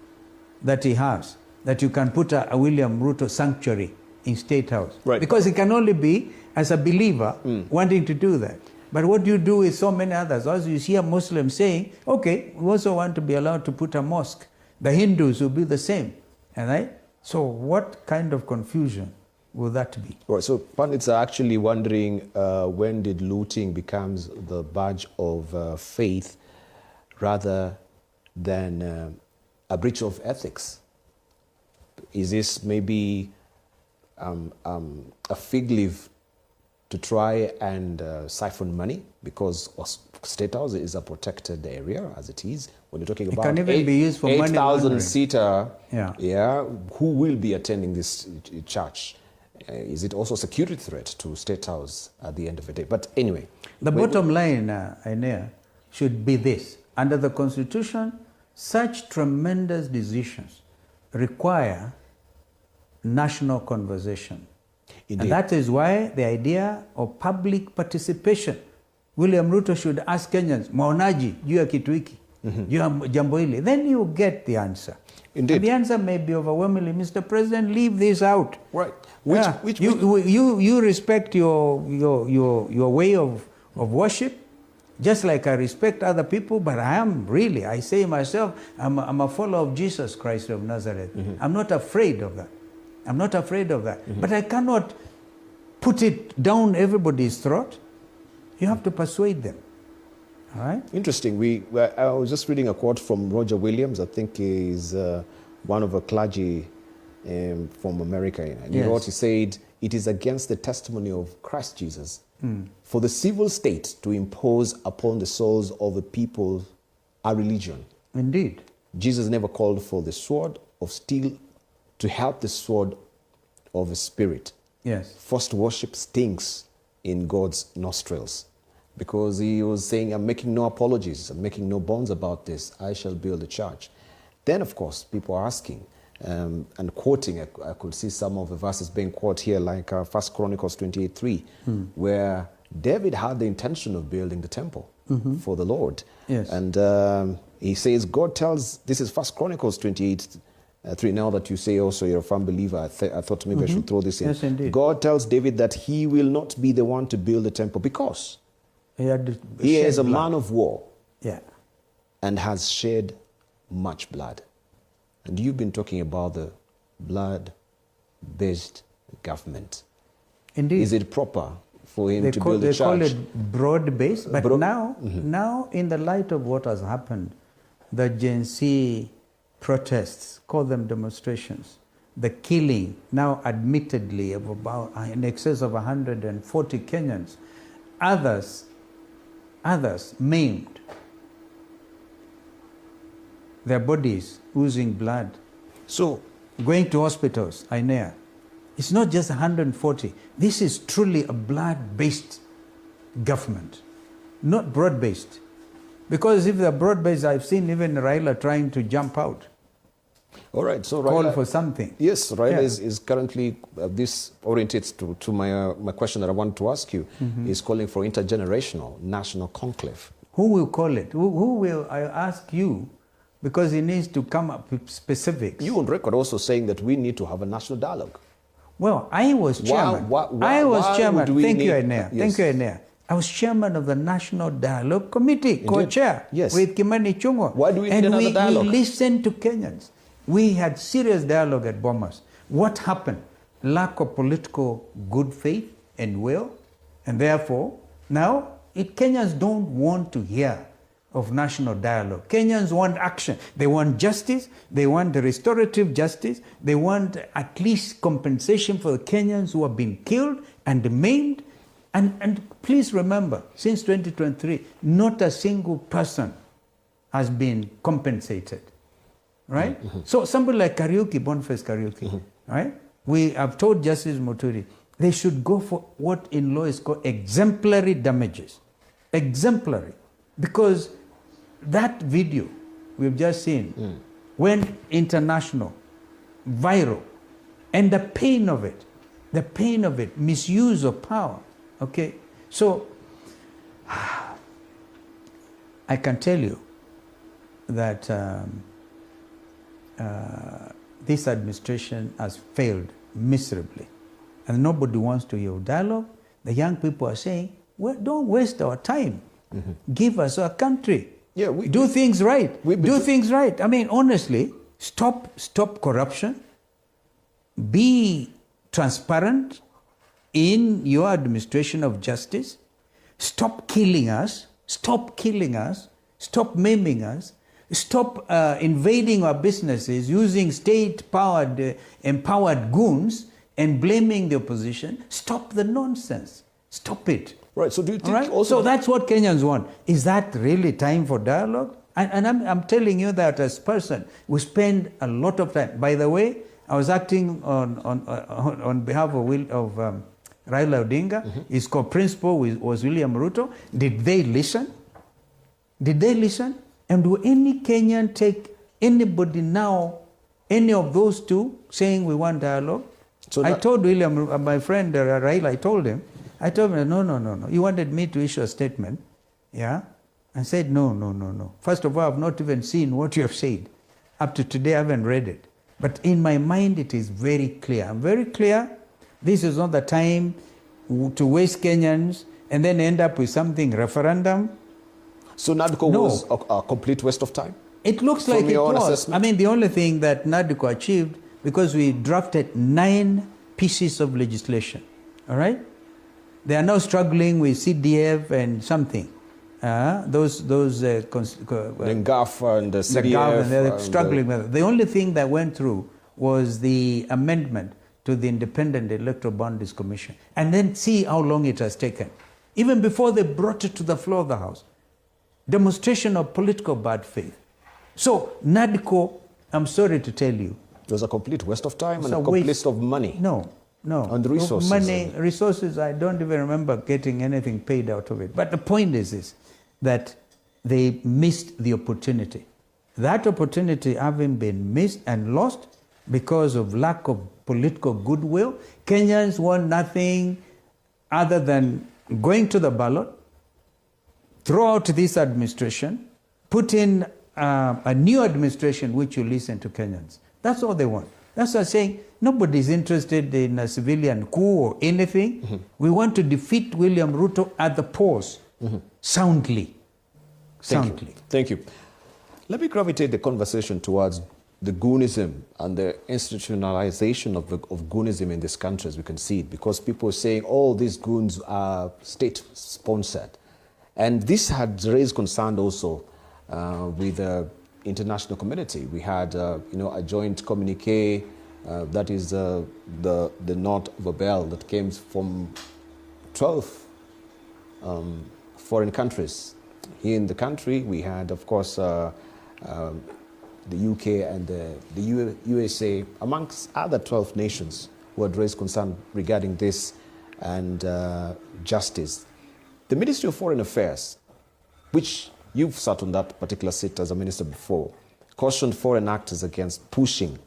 that he has, that you can put a William Ruto sanctuary in State House. Right. Because it can only be as a believer wanting to do that. But what do you do with so many others? Also, you see a Muslim saying, okay, we also want to be allowed to put a mosque. The Hindus will be the same. All right? So what kind of confusion will that be? Right, so pundits are actually wondering when did looting becomes the badge of faith rather than a breach of ethics? Is this maybe a fig leaf to try and siphon money, because State House is a protected area as it is? When you're talking about can even be used for money 8,000 seater, yeah, who will be attending this church? Is it also a security threat to State House at the end of the day? But anyway, the bottom line, Ainea, should be this: under the Constitution, such tremendous decisions require national conversation. Indeed. And that is why the idea of public participation. William Ruto should ask Kenyans, maonaji juu ya kitu hiki, juu ya jambo hili. Then you get the answer. Indeed. And the answer may be overwhelmingly, Mr. President, leave this out. Right. You respect your way of worship, just like I respect other people, but I say myself, I'm a follower of Jesus Christ of Nazareth. I'm not afraid of that. I'm not afraid of that. But I cannot put it down everybody's throat. You have to persuade them. All right? Interesting. I was just reading a quote from Roger Williams. I think he's one of a clergy from America. And he wrote, he said, it is against the testimony of Christ Jesus for the civil state to impose upon the souls of the people a religion. Indeed. Jesus never called for the sword of steel to help the sword of the spirit. Yes. Forced worship stinks in God's nostrils, because he was saying, I'm making no apologies, I'm making no bonds about this, I shall build a church. Then, of course, people are asking and quoting, I could see some of the verses being quoted here, like 1 Chronicles 28:3, where David had the intention of building the temple for the Lord. Yes. And he says, God tells, this is 1 Chronicles 28, 3. Now that you say also you're a firm believer, I thought maybe I should throw this in. Yes, indeed. God tells David that he will not be the one to build the temple because he is a man of war, and has shed much blood. And you've been talking about the blood-based government. Indeed. Is it proper for him to build a church? They call it broad-based, but now in the light of what has happened, the Gen Z protests, call them demonstrations, the killing, now admittedly of about in excess of 140 Kenyans, others maimed, their bodies oozing blood. So going to hospitals, Ainea, it's not just 140. This is truly a blood-based government, not broad-based. Because if they're broad-based, I've seen even Raila trying to jump out. All right, so Call Raila, for something. Yes, Raila is currently, this orientates to my question that I want to ask you, is calling for intergenerational national conclave. Who will call it? Who will, I ask you, because he needs to come up with specifics. You on record also saying that we need to have a national dialogue. Well, I was chairman. I was chairman. Thank you, Ainea. Yes. Thank you, Ainea. I was chairman of the National Dialogue Committee, co-chair, with Kimani Chungwa. Why do we need another dialogue? We listened to Kenyans. We had serious dialogue at Bomas. What happened? Lack of political good faith and will, and therefore, now Kenyans don't want to hear of national dialogue. Kenyans want action. They want justice. They want the restorative justice. They want at least compensation for the Kenyans who have been killed and maimed. And please remember, since 2023, not a single person has been compensated, right? So somebody like Boniface Kariuki, right? We have told Justice Muturi, they should go for what in law is called exemplary damages. Exemplary. Because that video we've just seen went international, viral, and the pain of it, misuse of power. Okay, so I can tell you that this administration has failed miserably, and nobody wants to hear dialogue. The young people are saying, well, don't waste our time. Give us our country. Yeah, do things right. Do things right. I mean, honestly, stop corruption. Be transparent in your administration of justice. Stop killing us. Stop maiming us. Stop invading our businesses using state-powered, empowered goons and blaming the opposition. Stop the nonsense. Stop it. Right, so do you think also... So that's what Kenyans want. Is that really time for dialogue? And I'm telling you that as a person, we spend a lot of time. By the way, I was acting on behalf of Raila Odinga. His co-principal was William Ruto. Did they listen? And do any Kenyan take anybody now, any of those two, saying we want dialogue? So I told William, my friend Raila, I told him, no. You wanted me to issue a statement, yeah? I said, no. First of all, I've not even seen what you have said. Up to today, I haven't read it. But in my mind, it is very clear. I'm very clear. This is not the time to waste Kenyans and then end up with something referendum. So NADCO was a complete waste of time? It looks like it was. Assessment? I mean, the only thing that NADCO achieved, because we drafted 9 pieces of legislation, all right? They are now struggling with CDF and something. The GAF and the CDF. And they're struggling with it. The only thing that went through was the amendment to the Independent Electoral Boundaries Commission. And then see how long it has taken. Even before they brought it to the floor of the House. Demonstration of political bad faith. So NADCO, I'm sorry to tell you, it was a complete waste of time and a complete waste of money. No. And resources. Resources, I don't even remember getting anything paid out of it. But the point is this, that they missed the opportunity. That opportunity having been missed and lost because of lack of political goodwill, Kenyans want nothing other than going to the ballot, throw out this administration, put in a new administration which will listen to Kenyans. That's all they want. That's why I'm saying nobody's interested in a civilian coup or anything. We want to defeat William Ruto at the polls soundly. Thank you. Let me gravitate the conversation towards the goonism and the institutionalization of goonism in this country, as we can see it, because people are saying, oh, these goons are state-sponsored. And this had raised concern also with the international community. We had, a joint communique, that is the note of a bell that came from 12 foreign countries. Here in the country, we had, of course, the UK and the USA, amongst other 12 nations who had raised concern regarding this and justice. The Ministry of Foreign Affairs, which you've sat on that particular seat as a minister before, cautioned foreign actors against pushing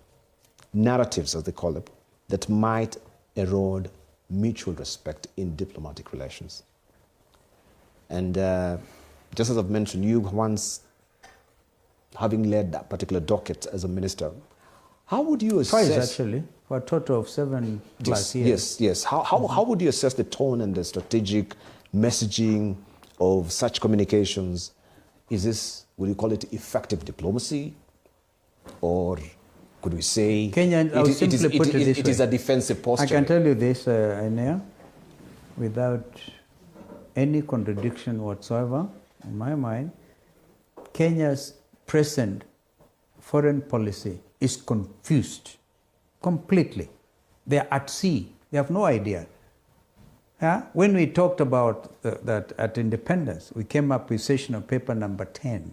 narratives, as they call it, that might erode mutual respect in diplomatic relations. And just as I've mentioned, you once, having led that particular docket as a minister, how would you assess... Twice, actually, for a total of 7+ years. Yes. How would you assess the tone and the strategic messaging of such communications? Is this, would you call it effective diplomacy? Or could we say... Kenya, I'll simply put it this way. It is a defensive posture. I can tell you this, Enea, without any contradiction whatsoever, in my mind, Kenya's present foreign policy is confused completely. They are at sea. They have no idea. Yeah? When we talked about that at independence, we came up with session of paper number 10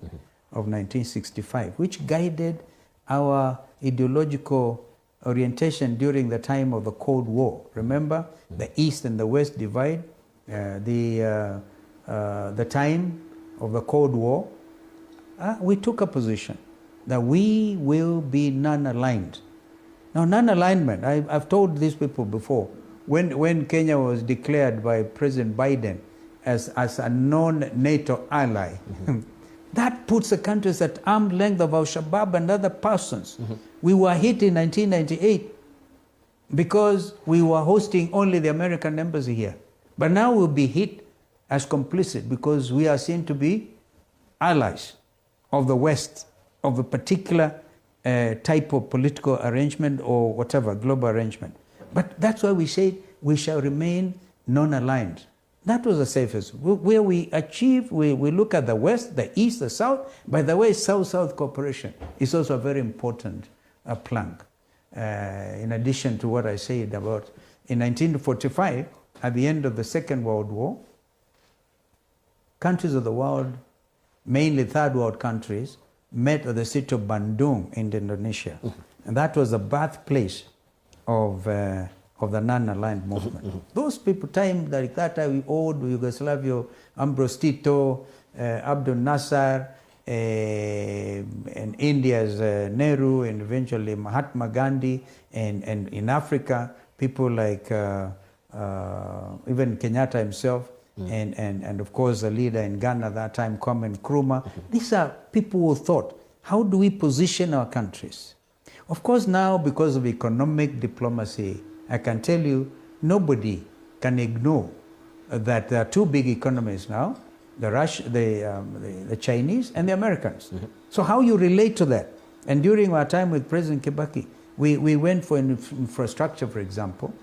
of 1965, which guided our ideological orientation during the time of the Cold War. Remember, the East and the West divide, the time of the Cold War. We took a position that we will be non-aligned. Now, non-alignment, I've told these people before, when Kenya was declared by President Biden as a non-NATO ally, that puts the countries at arm's length of Al-Shabaab and other persons. We were hit in 1998 because we were hosting only the American embassy here. But now we'll be hit as complicit because we are seen to be allies of the West, of a particular type of political arrangement or whatever, global arrangement. But that's why we say we shall remain non-aligned. That was the safest. Where we achieve, we look at the West, the East, the South. By the way, South-South cooperation is also a very important plank. In addition to what I said about, in 1945, at the end of the Second World War, countries of the world, mainly third world countries, met at the city of Bandung in Indonesia. And that was the birthplace of the non-aligned movement. Those people, like that time, we owed Yugoslavia, Ambrose Tito, Abdul Nasser, and India's Nehru, and eventually Mahatma Gandhi, and in Africa, people like even Kenyatta himself, and of course the leader in Ghana at that time, Kwame Nkrumah. These are people who thought, how do we position our countries? Of course now, because of economic diplomacy, I can tell you, nobody can ignore that there are two big economies now, the Chinese and the Americans. So how you relate to that? And during our time with President Kibaki, we went for infrastructure, for example,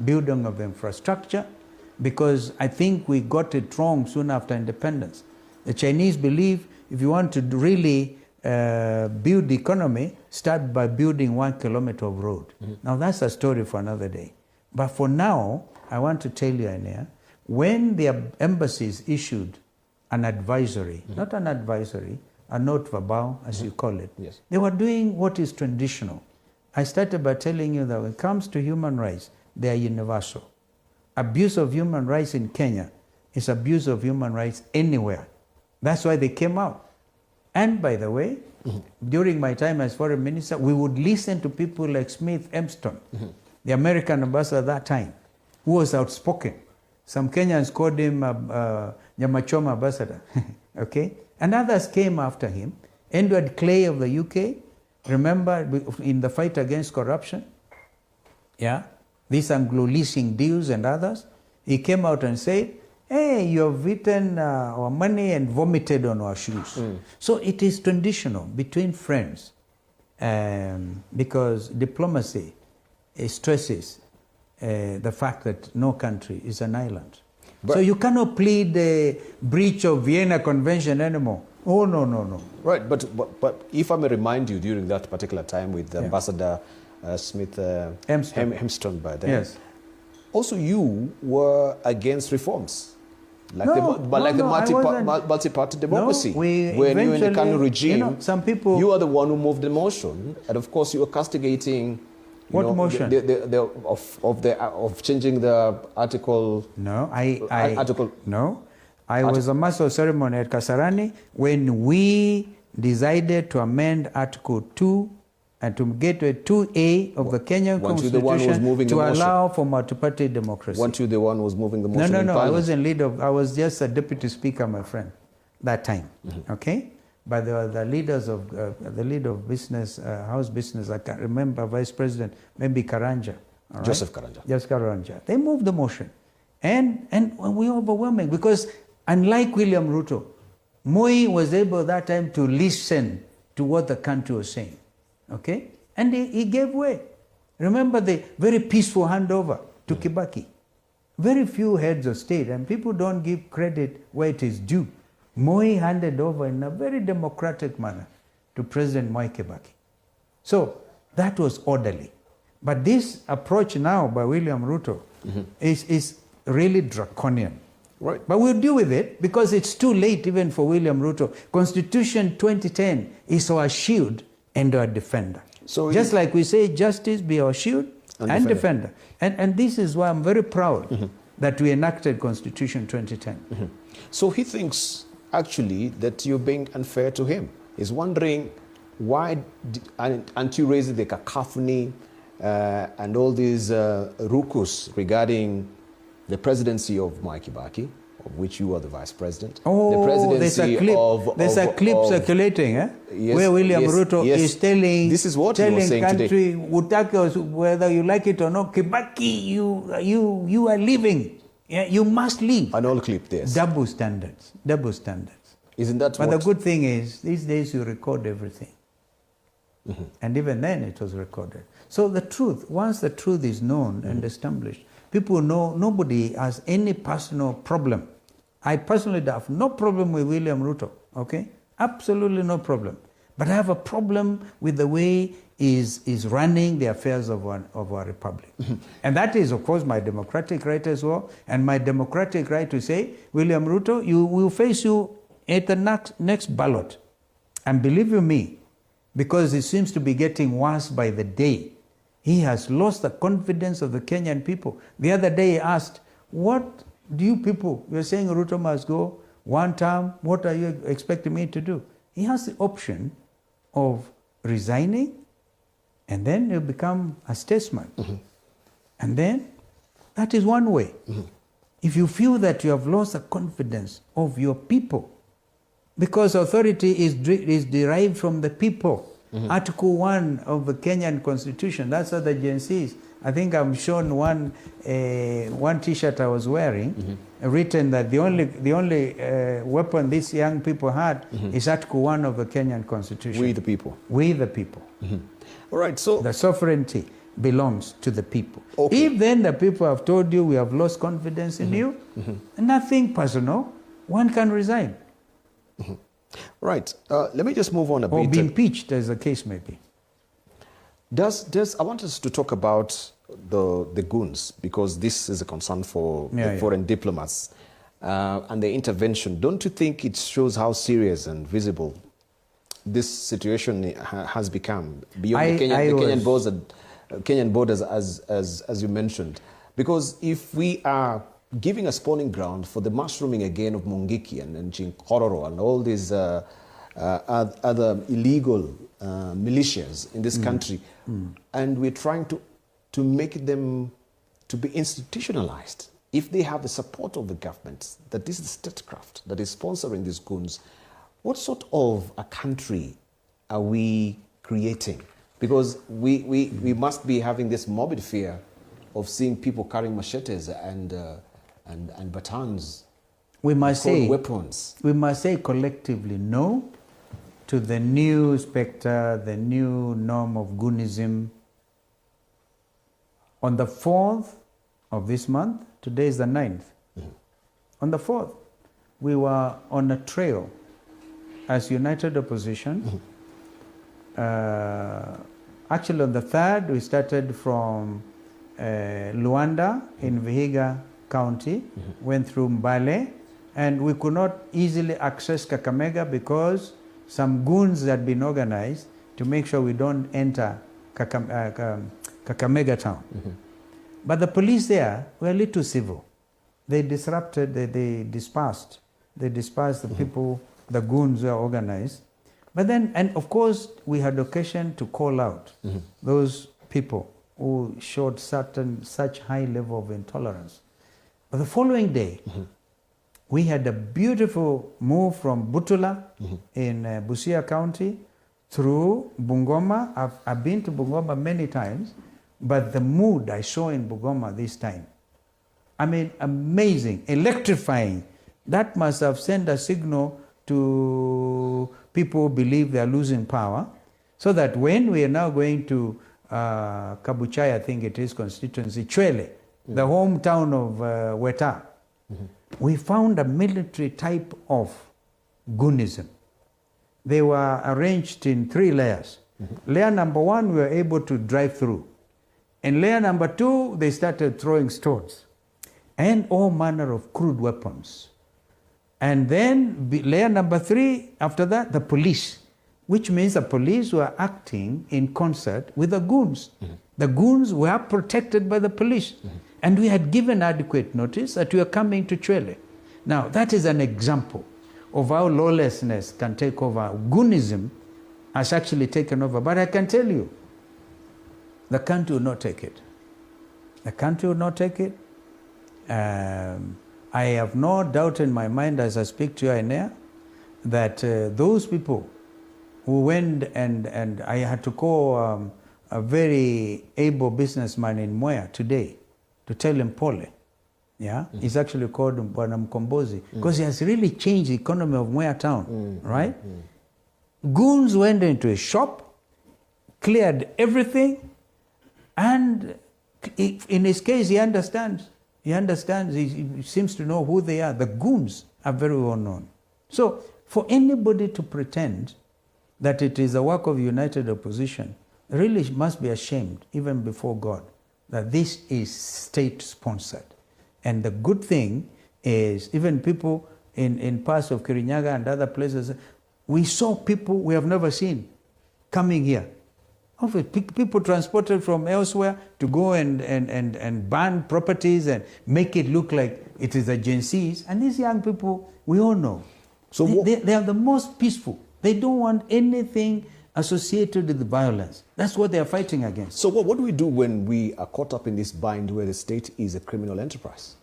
building of infrastructure, because I think we got it wrong soon after independence. The Chinese believe if you want to really build the economy, start by building 1 kilometer of road. Now that's a story for another day. But for now, I want to tell you, Ania, when the embassies issued an advisory, not an advisory, a note verbal, as you call it, they were doing what is traditional. I started by telling you that when it comes to human rights, they are universal. Abuse of human rights in Kenya is abuse of human rights anywhere. That's why they came out. And by the way, during my time as foreign minister, we would listen to people like Smith Empston, the American ambassador at that time, who was outspoken. Some Kenyans called him Nyamachoma ambassador, okay? And others came after him. Edward Clay of the UK, Remember in the fight against corruption? Yeah? These Anglo-leasing deals and others. He came out and said, hey, you have eaten our money and vomited on our shoes. So it is traditional between friends because diplomacy stresses the fact that no country is an island. But so you cannot plead the breach of Vienna Convention anymore. Oh, no, no, no. Right, but if I may remind you, during that particular time with Ambassador Smith Hemston by then, yes. Also you were against reforms. Like the multi-party democracy. No, when you in the Kanu regime, some people, you are the one who moved the motion, and of course you were castigating. What motion? Of changing the article. No, I was a master of ceremony at Kasarani when we decided to amend Article 2 and to get to a 2A of the Kenyan Constitution to allow for multi-party democracy. Weren't you the one who was moving the motion? No, I wasn't leader. I was just a deputy speaker, my friend, that time. Okay? But the leaders of the leader of business, house business, I can't remember, vice president, maybe Karanja. Right? Joseph Karanja. Yes, Karanja. They moved the motion. And we were overwhelming because unlike William Ruto, Moi was able that time to listen to what the country was saying. Okay? And he gave way. Remember the very peaceful handover to Kibaki. Very few heads of state, and people don't give credit where it is due. Moi handed over in a very democratic manner to President Mwai Kibaki. So that was orderly. But this approach now by William Ruto is really draconian. Right. But we'll deal with it because it's too late even for William Ruto. Constitution 2010 is our shield and our defender. So just like we say, justice be our shield and defender. And this is why I'm very proud that we enacted Constitution 2010. So he thinks actually that you're being unfair to him. He's wondering why aren't you raising the cacophony and all these rukus regarding the presidency of Mwai Kibaki, of which you are the vice president. Oh, the presidency there's a clip circulating, yes, where William Ruto is telling, this is what he was saying country, today. Whether you like it or not, Kibaki, you are leaving. Yeah, you must leave. An old clip, yes. Double standards. Double standards. Isn't that But the good thing is, these days you record everything. And even then it was recorded. So the truth, once the truth is known and established, people know nobody has any personal problem. I personally have no problem with William Ruto, okay? Absolutely no problem. But I have a problem with the way is running the affairs of our republic. And that is, of course, my democratic right as well, and my democratic right to say, William Ruto, we will face you at the next ballot. And believe you me, because it seems to be getting worse by the day, he has lost the confidence of the Kenyan people. The other day he asked, what do you people, you're saying Ruto must go one term, what are you expecting me to do? He has the option of resigning, and then you become a statesman. And then that is one way. If you feel that you have lost the confidence of your people, because authority is derived from the people. Article 1 of the Kenyan Constitution, that's what the Gen Zs, I think I'm shown one T-shirt I was wearing, written that the only weapon these young people had is Article 1 of the Kenyan Constitution. We the people. We the people. All right, so the sovereignty belongs to the people. Okay. If then the people have told you we have lost confidence in you, nothing personal, one can resign. Right. Let me just move on a bit. Or be impeached, as the case may be. I want us to talk about the goons, because this is a concern for the foreign diplomats and the intervention. Don't you think it shows how serious and visible this situation has become beyond the Kenyan borders, as you mentioned? Because if we are giving a spawning ground for the mushrooming again of Mungiki and Chinkororo and all these other illegal militias in this country, and we're trying to make them to be institutionalized. If they have the support of the government, that this is statecraft that is sponsoring these goons, what sort of a country are we creating? Because we must be having this morbid fear of seeing people carrying machetes and batons. We must say weapons. We must say collectively no to the new spectre, the new norm of goonism. On the 4th of this month, today is the 9th. On the 4th, we were on a trail as United Opposition. Actually, on the 3rd, we started from Luanda in Vihiga County, went through Mbale, and we could not easily access Kakamega because some goons had been organized to make sure we don't enter Kakamega town. But the police there were a little civil. They disrupted, they dispersed. They dispersed the people, the goons were organized. But then, and of course, we had occasion to call out those people who showed such high level of intolerance. But the following day, we had a beautiful move from Butula in Busia County through Bungoma. I've been to Bungoma many times, but the mood I saw in Bungoma this time, I mean, amazing, electrifying. That must have sent a signal to people who believe they are losing power, so that when we are now going to Kabuchai, I think it is constituency, Chwele, the hometown of Weta, we found a military type of goonism. They were arranged in 3 layers. Layer number 1, we were able to drive through. And layer number 2, they started throwing stones and all manner of crude weapons. And then layer number 3, after that, the police, which means the police were acting in concert with the goons. The goons were protected by the police. And we had given adequate notice that we are coming to Chwele. Now, that is an example of how lawlessness can take over. Goonism has actually taken over. But I can tell you, the country will not take it. The country will not take it. I have no doubt in my mind as I speak to you in air that those people who went and I had to call a very able businessman in Mwea today to tell him Pole. Yeah, he's actually called Bwana Mkombozi because he has really changed the economy of Mwea town, right? Goons went into a shop, cleared everything, and in his case, he understands. He understands, he seems to know who they are. The goons are very well known. So for anybody to pretend that it is the work of United Opposition really must be ashamed, even before God, that this is state-sponsored. And the good thing is, even people in parts of Kirinyaga and other places, we saw people we have never seen coming here. People transported from elsewhere to go and burn properties and make it look like it is agencies. And these young people, we all know. So they are the most peaceful. They don't want anything associated with violence. That's what they are fighting against. So what do we do when we are caught up in this bind where the state is a criminal enterprise?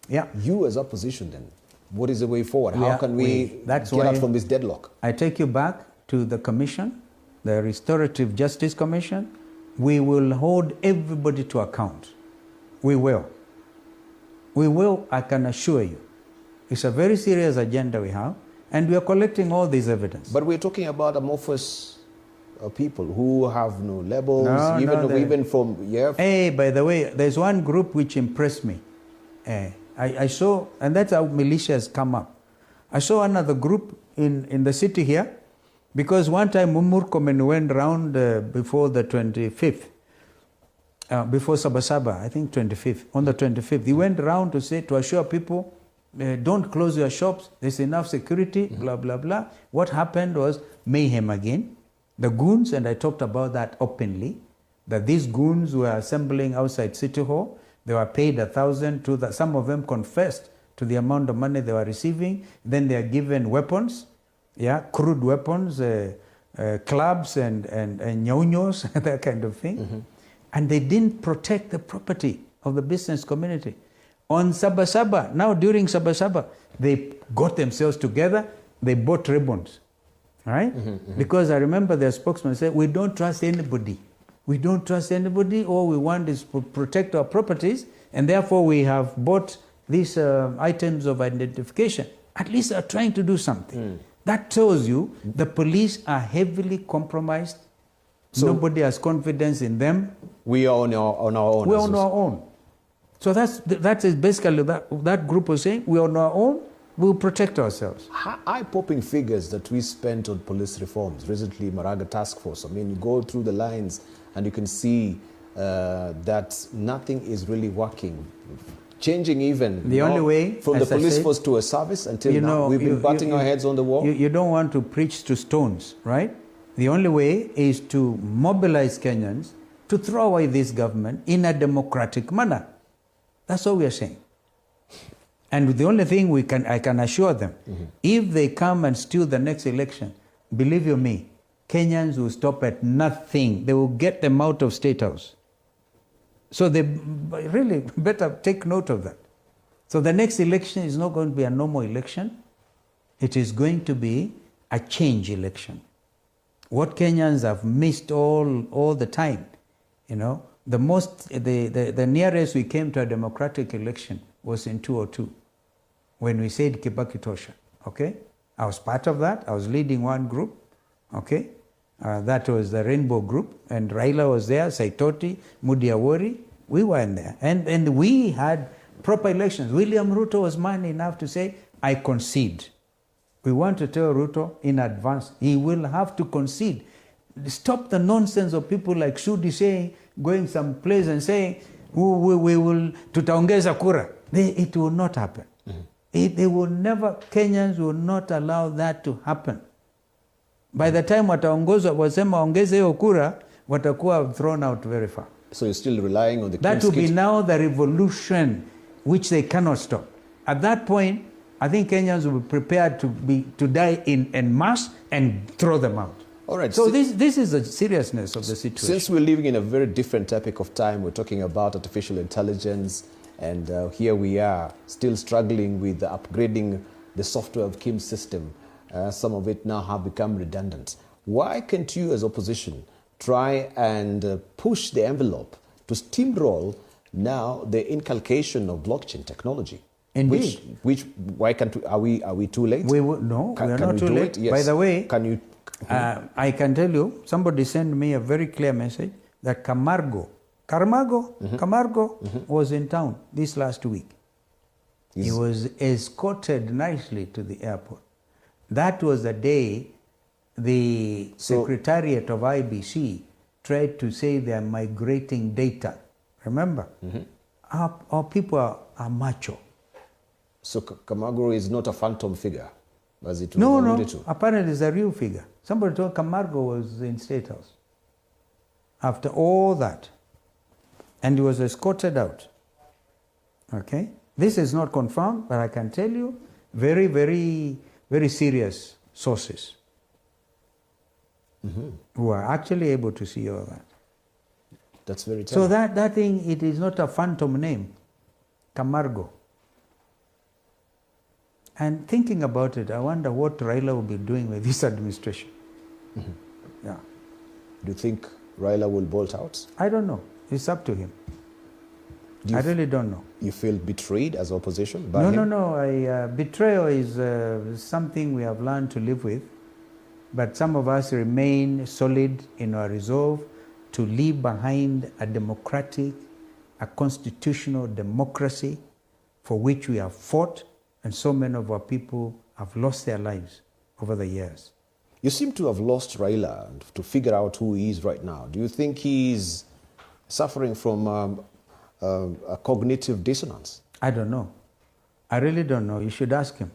Yeah. You as opposition then, what is the way forward? How can we get out from this deadlock? I take you back to the commission, the Restorative Justice Commission. We will hold everybody to account. We will. We will, I can assure you. It's a very serious agenda we have, and we are collecting all this evidence. But we're talking about amorphous people who have no labels, even from... Yeah. Hey, by the way, there's one group which impressed me. I saw, and that's how militias come up. I saw another group in the city here, because one time Murkomen went around before the 25th, before Sabasaba, I think 25th, on the 25th. He went around to assure people, don't close your shops, there's enough security, blah, blah, blah. What happened was mayhem again. The goons, and I talked about that openly, that these goons were assembling outside City Hall. They were paid 1,000 to that. Some of them confessed to the amount of money they were receiving. Then they are given weapons, crude weapons, clubs and nyaunyos, that kind of thing. And they didn't protect the property of the business community. On Sabasaba, now during Sabasaba, they got themselves together, they bought ribbons right? Because I remember their spokesman said, we don't trust anybody. We don't trust anybody. All we want is to protect our properties, and therefore we have bought these items of identification. At least they're trying to do something. That tells you the police are heavily compromised. So nobody has confidence in them. We are on our own. We're on our own. So that is basically that group was saying, we're on our own, we'll protect ourselves. Eye-popping figures that we spent on police reforms. Recently, Maraga Task Force. I mean, you go through the lines and you can see that nothing is really working. Changing even the only way from the police force to a service until now. We've been batting our heads on the wall. You don't want to preach to stones, right? The only way is to mobilize Kenyans to throw away this government in a democratic manner. That's all we are saying. And the only thing I can assure them, if they come and steal the next election, believe you me, Kenyans will stop at nothing. They will get them out of State House. So they really better take note of that. So the next election is not going to be a normal election. It is going to be a change election. What Kenyans have missed all the time, the nearest we came to a democratic election was in 2002, when we said Kibaki Tosha. Okay, I was part of that. I was leading one group. Okay. That was the Rainbow Group, and Raila was there, Saitoti, Mudiawori, we were in there. And we had proper elections. William Ruto was man enough to say, I concede. We want to tell Ruto in advance, he will have to concede. Stop the nonsense of people like Shudi saying, going someplace and saying, we will, tutaongeza kura. It will not happen. They will never, Kenyans will not allow that to happen. By the time wataongozwa wasema ongeze hiyo kura, watakuwa thrown out very far. So you're still relying on the That will be now the revolution which they cannot stop. At that point, I think Kenyans will be prepared to die in mass and throw them out. All right. So this is the seriousness of the situation. Since we're living in a very different topic of time, we're talking about artificial intelligence, and here we are still struggling with upgrading the software of Kim's system. Some of it now have become redundant. Why can't you as opposition try and push the envelope to steamroll now the inculcation of blockchain technology? Indeed. Why can't we, are we too late? We are not too late. Yes. By the way, can you? I can tell you, somebody sent me a very clear message that Camargo was in town this last week. He was escorted nicely to the airport. That was the day the Secretariat of IBC tried to say they are migrating data. Remember? Our people are macho. So Camargo is not a phantom figure, as it was No. Apparently it's a real figure. Somebody told Camargo was in State House after all that. And he was escorted out. Okay? This is not confirmed, but I can tell you, very, very, very serious sources who are actually able to see all that. That's very telling. So that thing, it is not a phantom name, Camargo. And thinking about it, I wonder what Raila will be doing with this administration. Yeah. Do you think Raila will bolt out? I don't know. It's up to him. I really don't know. You feel betrayed as opposition by him? No. Betrayal is something we have learned to live with. But some of us remain solid in our resolve to leave behind a democratic, a constitutional democracy for which we have fought, and so many of our people have lost their lives over the years. You seem to have lost Raila to figure out who he is right now. Do you think he's suffering from a cognitive dissonance? I don't know. I really don't know. You should ask him.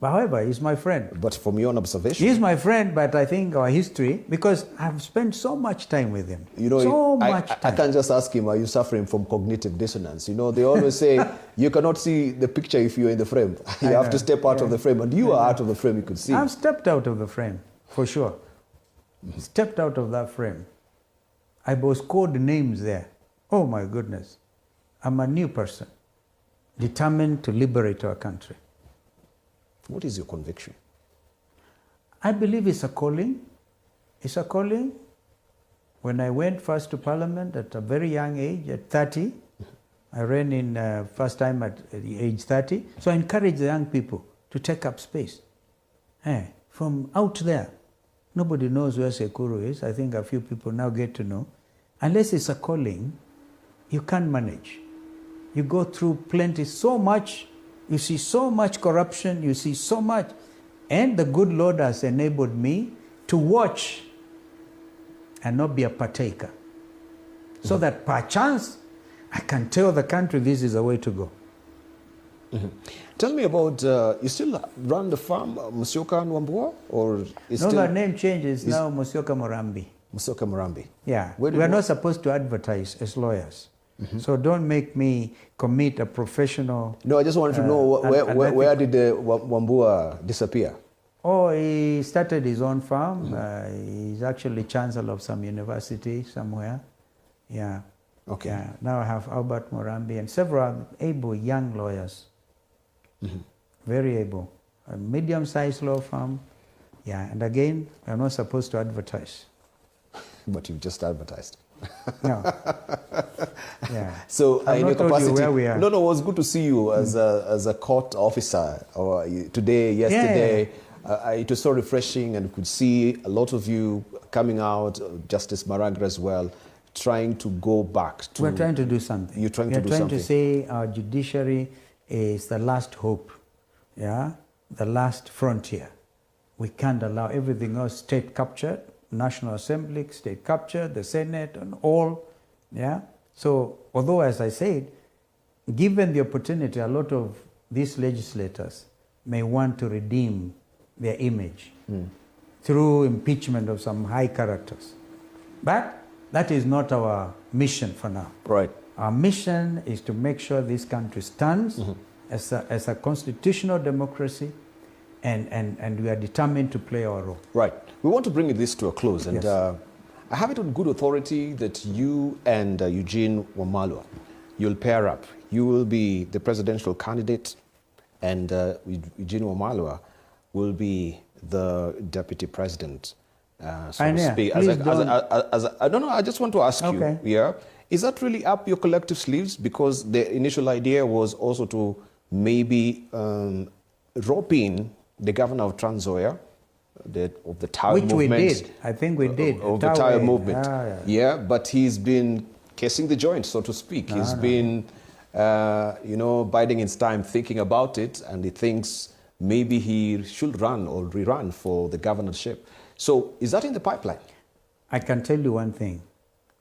However, he's my friend. But from your own observation? He's my friend, but I think our history, because I've spent so much time with him. I can't just ask him, are you suffering from cognitive dissonance? You know, they always say, you cannot see the picture if you're in the frame. You have to step out of the frame, and you are out of the frame, you could see. I've stepped out of the frame, for sure. Stepped out of that frame. I was called names there. Oh my goodness. I'm a new person, determined to liberate our country. What is your conviction? I believe it's a calling. It's a calling. When I went first to Parliament at a very young age, at 30, I ran in first time at age 30. So I encourage the young people to take up space. From out there, nobody knows where Sekuru is. I think a few people now get to know. Unless it's a calling, you can't manage. You go through plenty, so much, you see so much corruption, you see so much. And the good Lord has enabled me to watch and not be a partaker. So that perchance, I can tell the country this is the way to go. Tell me about, you still run the farm, Musyoka Nwambua? Or is No, still... the name changes now, Musyoka Morambi. Musyoka Morambi. Yeah, Where we are not supposed to advertise as lawyers. So don't make me commit a professional... No, I just wanted to know where did the Wambua disappear? Oh, he started his own farm. He's actually chancellor of some university somewhere. Yeah. Okay. Yeah. Now I have Albert Morambi and several able young lawyers. Very able. A medium-sized law firm. Yeah. And again, we're not supposed to advertise. But you've just advertised. No. Yeah. So I've in not your told you capacity, where we are. no, it was good to see you as a court officer. Or today, yesterday, it was so refreshing, and could see a lot of you coming out. Justice Maranga as well, trying to go back to. We're trying to do something. You're trying to do something. We're trying to say our judiciary is the last hope. Yeah, the last frontier. We can't allow everything else state captured. National Assembly, state captured, the Senate, and all. Yeah. So, although, as I said, given the opportunity, a lot of these legislators may want to redeem their image through impeachment of some high characters. But that is not our mission for now. Right. Our mission is to make sure this country stands as a constitutional democracy, and we are determined to play our role. Right. We want to bring this to a close, and Yes. I have it on good authority that you and Eugene Wamalwa, you'll pair up. You will be the presidential candidate, and Eugene Wamalwa will be the deputy president, so to speak. I don't know. I just want to ask you. Yeah, is that really up your collective sleeves? Because the initial idea was also to maybe rope in the governor of Trans Nzoia, of the Tawe movement. Which we did. I think we did. Of the Tawe movement. Yeah. But he's been casing the joint, so to speak. He's been, biding his time, thinking about it, and he thinks maybe he should run or rerun for the governorship. So is that in the pipeline? I can tell you one thing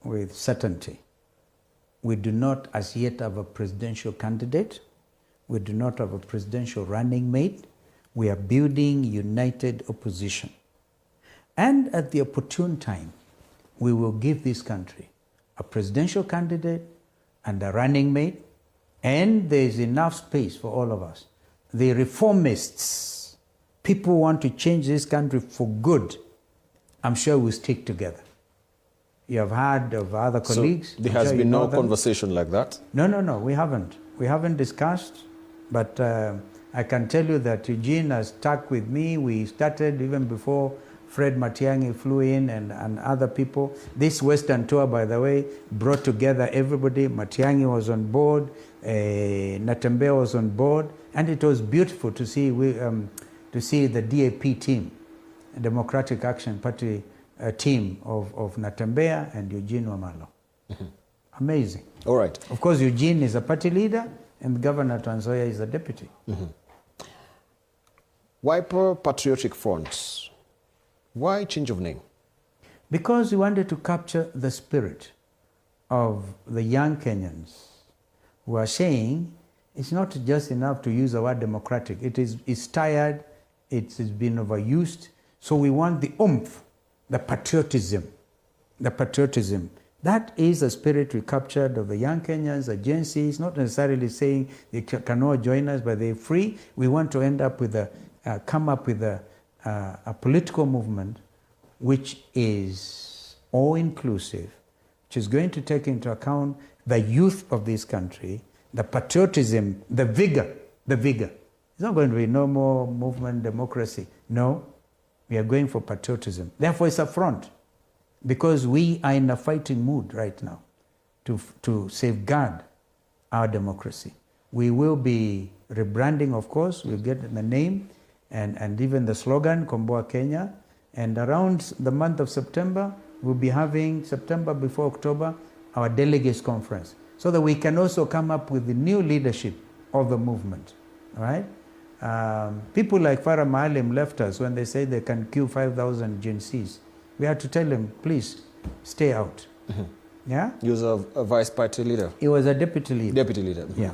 with certainty. We do not as yet have a presidential candidate. We do not have a presidential running mate. We are building united opposition. And at the opportune time, we will give this country a presidential candidate and a running mate, and there is enough space for all of us. The reformists, people who want to change this country for good, I'm sure we'll stick together. You have heard of other colleagues. So there has been no conversation like that? No, we haven't. We haven't discussed, but I can tell you that Eugene has stuck with me. We started even before Fred Matiang'i flew in and other people. This Western tour, by the way, brought together everybody. Matiang'i was on board, Natembeya was on board, and it was beautiful to see the DAP team, Democratic Action Party team of Natembeya and Eugene Wamalwa. Amazing. All right. Of course, Eugene is a party leader, and Governor Trans Nzoia is a deputy. Wiper Patriotic Front. Why change of name? Because we wanted to capture the spirit of the young Kenyans who are saying it's not just enough to use the word democratic. It's tired, it's been overused. So we want the oomph, the patriotism. That is the spirit we captured of the young Kenyans, the Gen Zs, not necessarily saying they cannot join us, but they're free. We want to end up with come up with a political movement which is all-inclusive, which is going to take into account the youth of this country, the patriotism, the vigor. It's not going to be no more movement democracy. No. We are going for patriotism. Therefore, it's a front, because we are in a fighting mood right now to safeguard our democracy. We will be rebranding, of course. We'll get the name and even the slogan, Komboa Kenya. And around the month of September, we'll be having, September before October, our delegates conference, so that we can also come up with the new leadership of the movement, all right? People like Farah Maalim left us when they say they can kill 5,000 Gen Zs. We had to tell him, please, stay out. Mm-hmm. Yeah? He was a vice party leader. He was a deputy leader. Deputy leader. Mm-hmm. Yeah.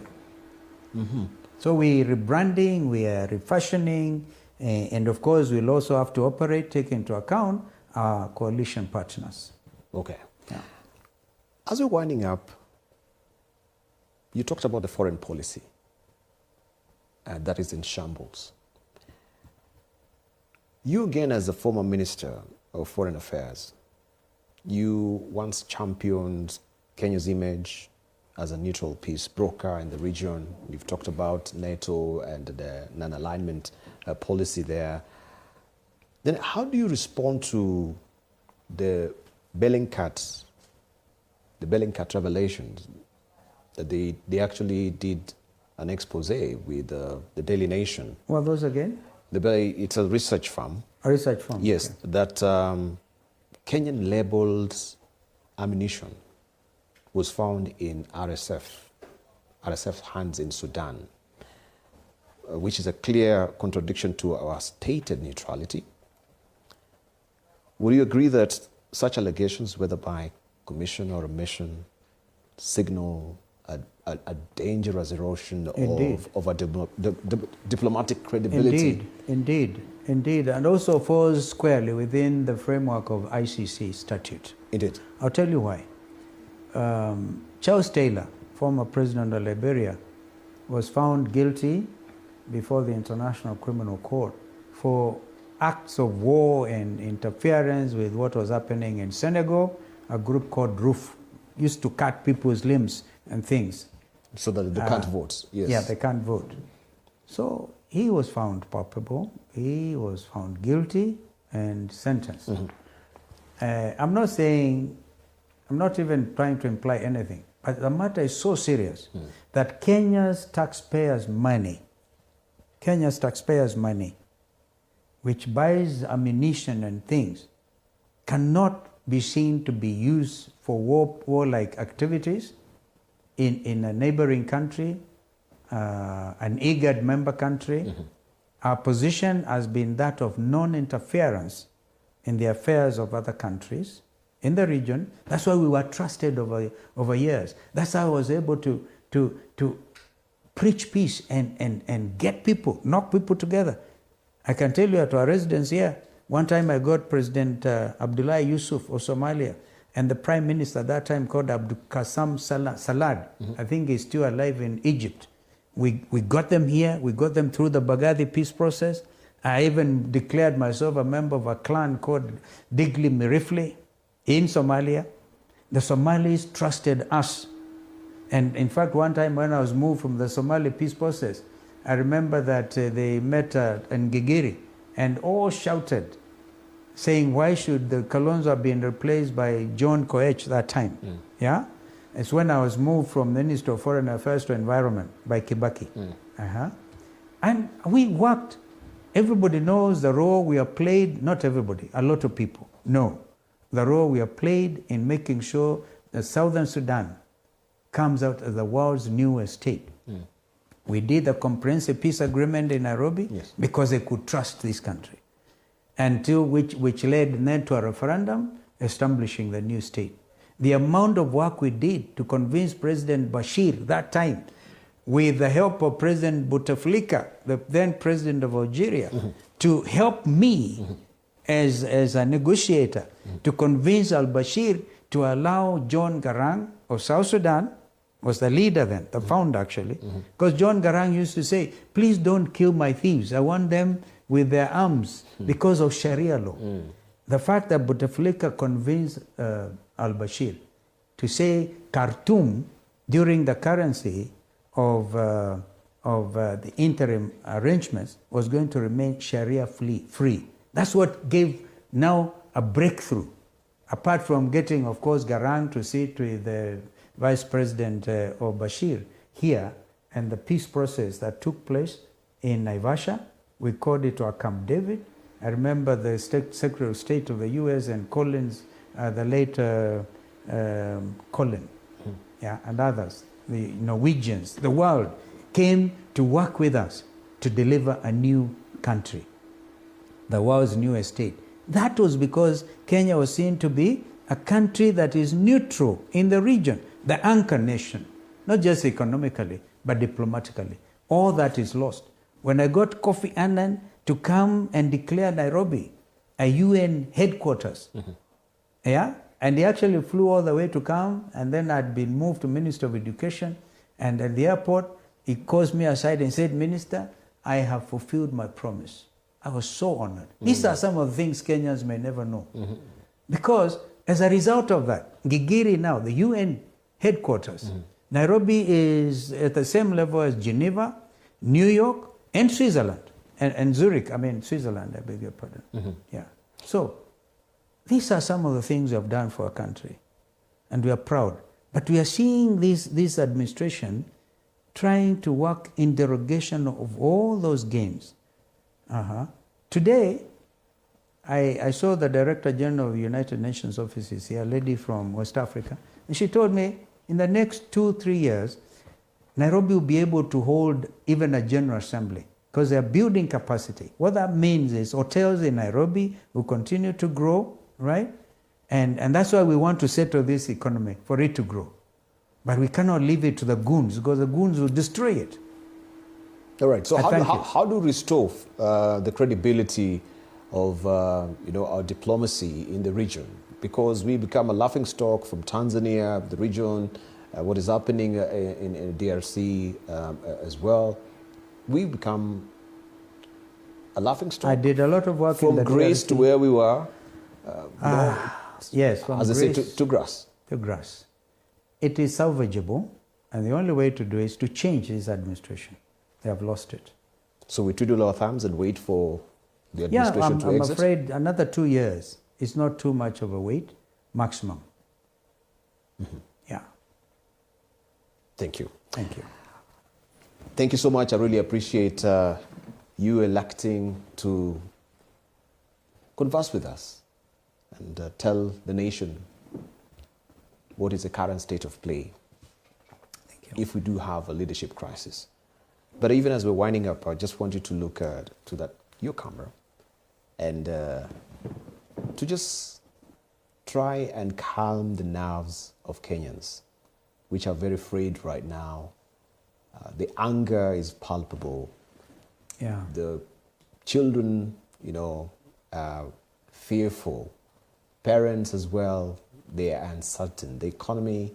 Mm-hmm. So we rebranding, we are refashioning, and of course we'll also have to operate, take into account our coalition partners. Okay. Yeah. As we're winding up, you talked about the foreign policy that is in shambles. You again, as a former Minister of Foreign Affairs, you once championed Kenya's image as a neutral peace broker in the region. You've talked about NATO and the non-alignment policy there. Then how do you respond to the Bellingcat revelations that they actually did an expose with the Daily Nation? What those again? It's a research firm. A research firm? Yes, okay. that Kenyan labeled ammunition was found in RSF's hands in Sudan, which is a clear contradiction to our stated neutrality. Would you agree that such allegations, whether by commission or omission, signal a dangerous erosion of our diplomatic credibility? Indeed, and also falls squarely within the framework of ICC statute. Indeed. I'll tell you why. Charles Taylor, former president of Liberia, was found guilty before the International Criminal Court for acts of war and interference with what was happening in Senegal. A group called RUF used to cut people's limbs and things. So that they can't vote. Yes. Yeah, they can't vote. So he was found culpable, he was found guilty and sentenced. Mm-hmm. I'm not even trying to imply anything, but the matter is so serious that Kenya's taxpayers' money, which buys ammunition and things, cannot be seen to be used for warlike activities in a neighboring country, an IGAD member country. Mm-hmm. Our position has been that of non-interference in the affairs of other countries in the region. That's why we were trusted over years. That's how I was able to preach peace and get people, knock people together. I can tell you at our residence here, one time I got President Abdullah Yusuf of Somalia and the Prime Minister at that time called Abdul Qassam Salad. Mm-hmm. I think he's still alive in Egypt. We got them here, we got them through the Baghdadi peace process. I even declared myself a member of a clan called Digli Mirifli in Somalia. The Somalis trusted us. And in fact, one time when I was moved from the Somali peace process, I remember that they met in Gigiri and all shouted, saying, why should the Kalonzo have been replaced by John Koech that time? Mm. Yeah? It's when I was moved from Minister of Foreign Affairs to Environment by Kibaki. Mm. And we worked. Everybody knows the role we have played, not everybody, a lot of people know the role we have played in making sure that Southern Sudan comes out as the world's newest state. Mm. We did a comprehensive peace agreement in Nairobi because they could trust this country, which led then to a referendum establishing the new state. The amount of work we did to convince President Bashir that time, with the help of President Bouteflika, the then president of Algeria, to help me as a negotiator to convince al-Bashir to allow John Garang of South Sudan, was the leader then, the founder actually, because John Garang used to say, please don't kill my thieves. I want them with their arms because of Sharia law. The fact that Bouteflika convinced al-Bashir to say Khartoum during the currency of the interim arrangements was going to remain Sharia free. That's what gave now a breakthrough. Apart from getting, of course, Garang to sit with the Vice President of Bashir here, and the peace process that took place in Naivasha, we called it our Camp David. I remember the Secretary of State of the U.S. and Collins, the late Colin, yeah, and others, the Norwegians, the world came to work with us to deliver a new country, the world's new estate. That was because Kenya was seen to be a country that is neutral in the region, the anchor nation, not just economically, but diplomatically. All that is lost. When I got Kofi Annan to come and declare Nairobi a UN headquarters, yeah, and he actually flew all the way to come, and then I'd been moved to Minister of Education, and at the airport, he calls me aside and said, Minister, I have fulfilled my promise. I was so honored. These are some of the things Kenyans may never know. Because as a result of that, Gigiri now, the UN headquarters, Nairobi is at the same level as Geneva, New York, and Switzerland. And Zurich, Switzerland, I beg your pardon. Yeah. So, these are some of the things we have done for our country. And we are proud. But we are seeing this administration trying to work in derogation of all those gains. Today, I saw the Director General of the United Nations offices here, a lady from West Africa, and she told me in the next 2-3 years, Nairobi will be able to hold even a General Assembly because they are building capacity. What that means is hotels in Nairobi will continue to grow, right? And that's why we want to settle this economy, for it to grow. But we cannot leave it to the goons because the goons will destroy it. All right. So how do we restore the credibility of our diplomacy in the region? Because we become a laughingstock from Tanzania, the region, what is happening in DRC as well. We become a laughingstock. I did a lot of work from in the grace DRC. to where we were. Yes, from as I grace say, to grass. To grass. It is salvageable, and the only way to do it is to change this administration. They have lost it. So we twiddle our thumbs and wait for the administration to I'm exit? afraid another 2 years is not too much of a wait, maximum. Yeah. Thank you. Thank you. Thank you so much. I really appreciate you electing to converse with us and tell the nation what is the current state of play if we do have a leadership crisis. But even as we're winding up, I just want you to look to your camera and to just try and calm the nerves of Kenyans, which are very afraid right now. The anger is palpable. Yeah. The children, are fearful. Parents as well, they are uncertain. The economy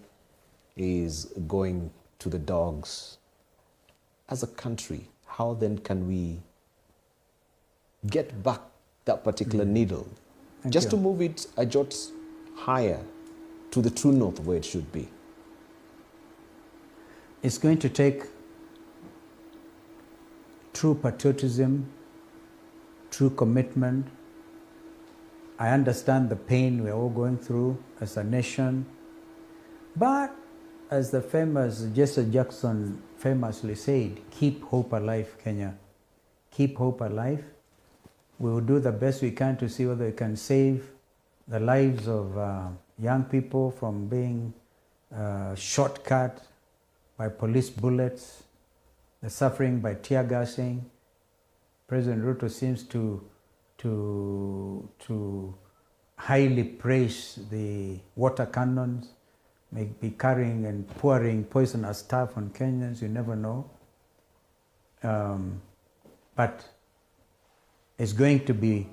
is going to the dogs. As a country, how then can we get back that particular needle to move it a jot higher to the true north where it should be? It's going to take true patriotism, true commitment. I understand the pain we're all going through as a nation, but as the famous Jesse Jackson famously said, keep hope alive, Kenya. Keep hope alive. We will do the best we can to see whether we can save the lives of young people from being shortcut by police bullets, the suffering by tear gassing. President Ruto seems to highly praise the water cannons, may be carrying and pouring poisonous stuff on Kenyans, you never know. But it's going to be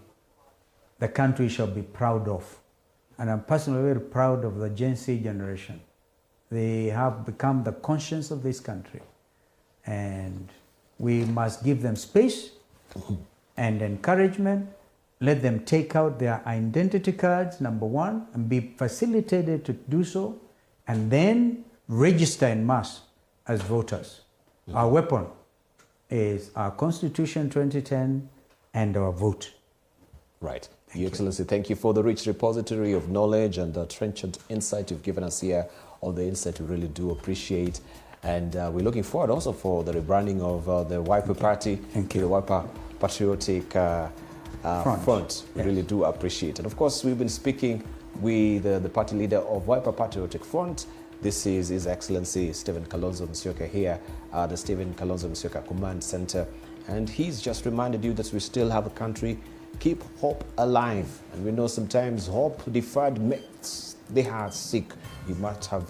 the country shall be proud of. And I'm personally very proud of the Gen Z generation. They have become the conscience of this country. And we must give them space and encouragement. Let them take out their identity cards, number one, and be facilitated to do so, and then register en masse as voters. Our weapon is our Constitution 2010 and our vote. Right. Your Excellency, thank you for the rich repository of knowledge and the trenchant insight you've given us here on the Insight. We really do appreciate. And we're looking forward also for the rebranding of the Wiper Party, the Wiper Patriotic Front. We really do appreciate. And of course, we've been speaking with the party leader of Wiper Patriotic Front. This is His Excellency Stephen Kalonzo Musyoka here at the Stephen Kalonzo Musyoka Command Center. And he's just reminded you that we still have a country. Keep hope alive. And we know sometimes hope deferred makes the heart sick. You might have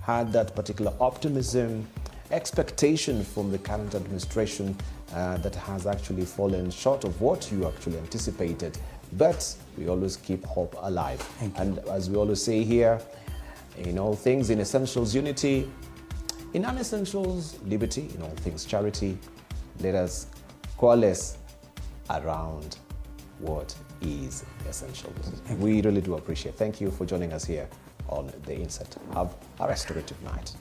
had that particular optimism, expectation from the current administration that has actually fallen short of what you actually anticipated. But we always keep hope alive. And as we always say here, in all things, in essentials, unity, in unessentials, liberty, in all things, charity. Let us coalesce around what is essential. We really do appreciate. Thank you for joining us here on The Insight. Have a restorative night.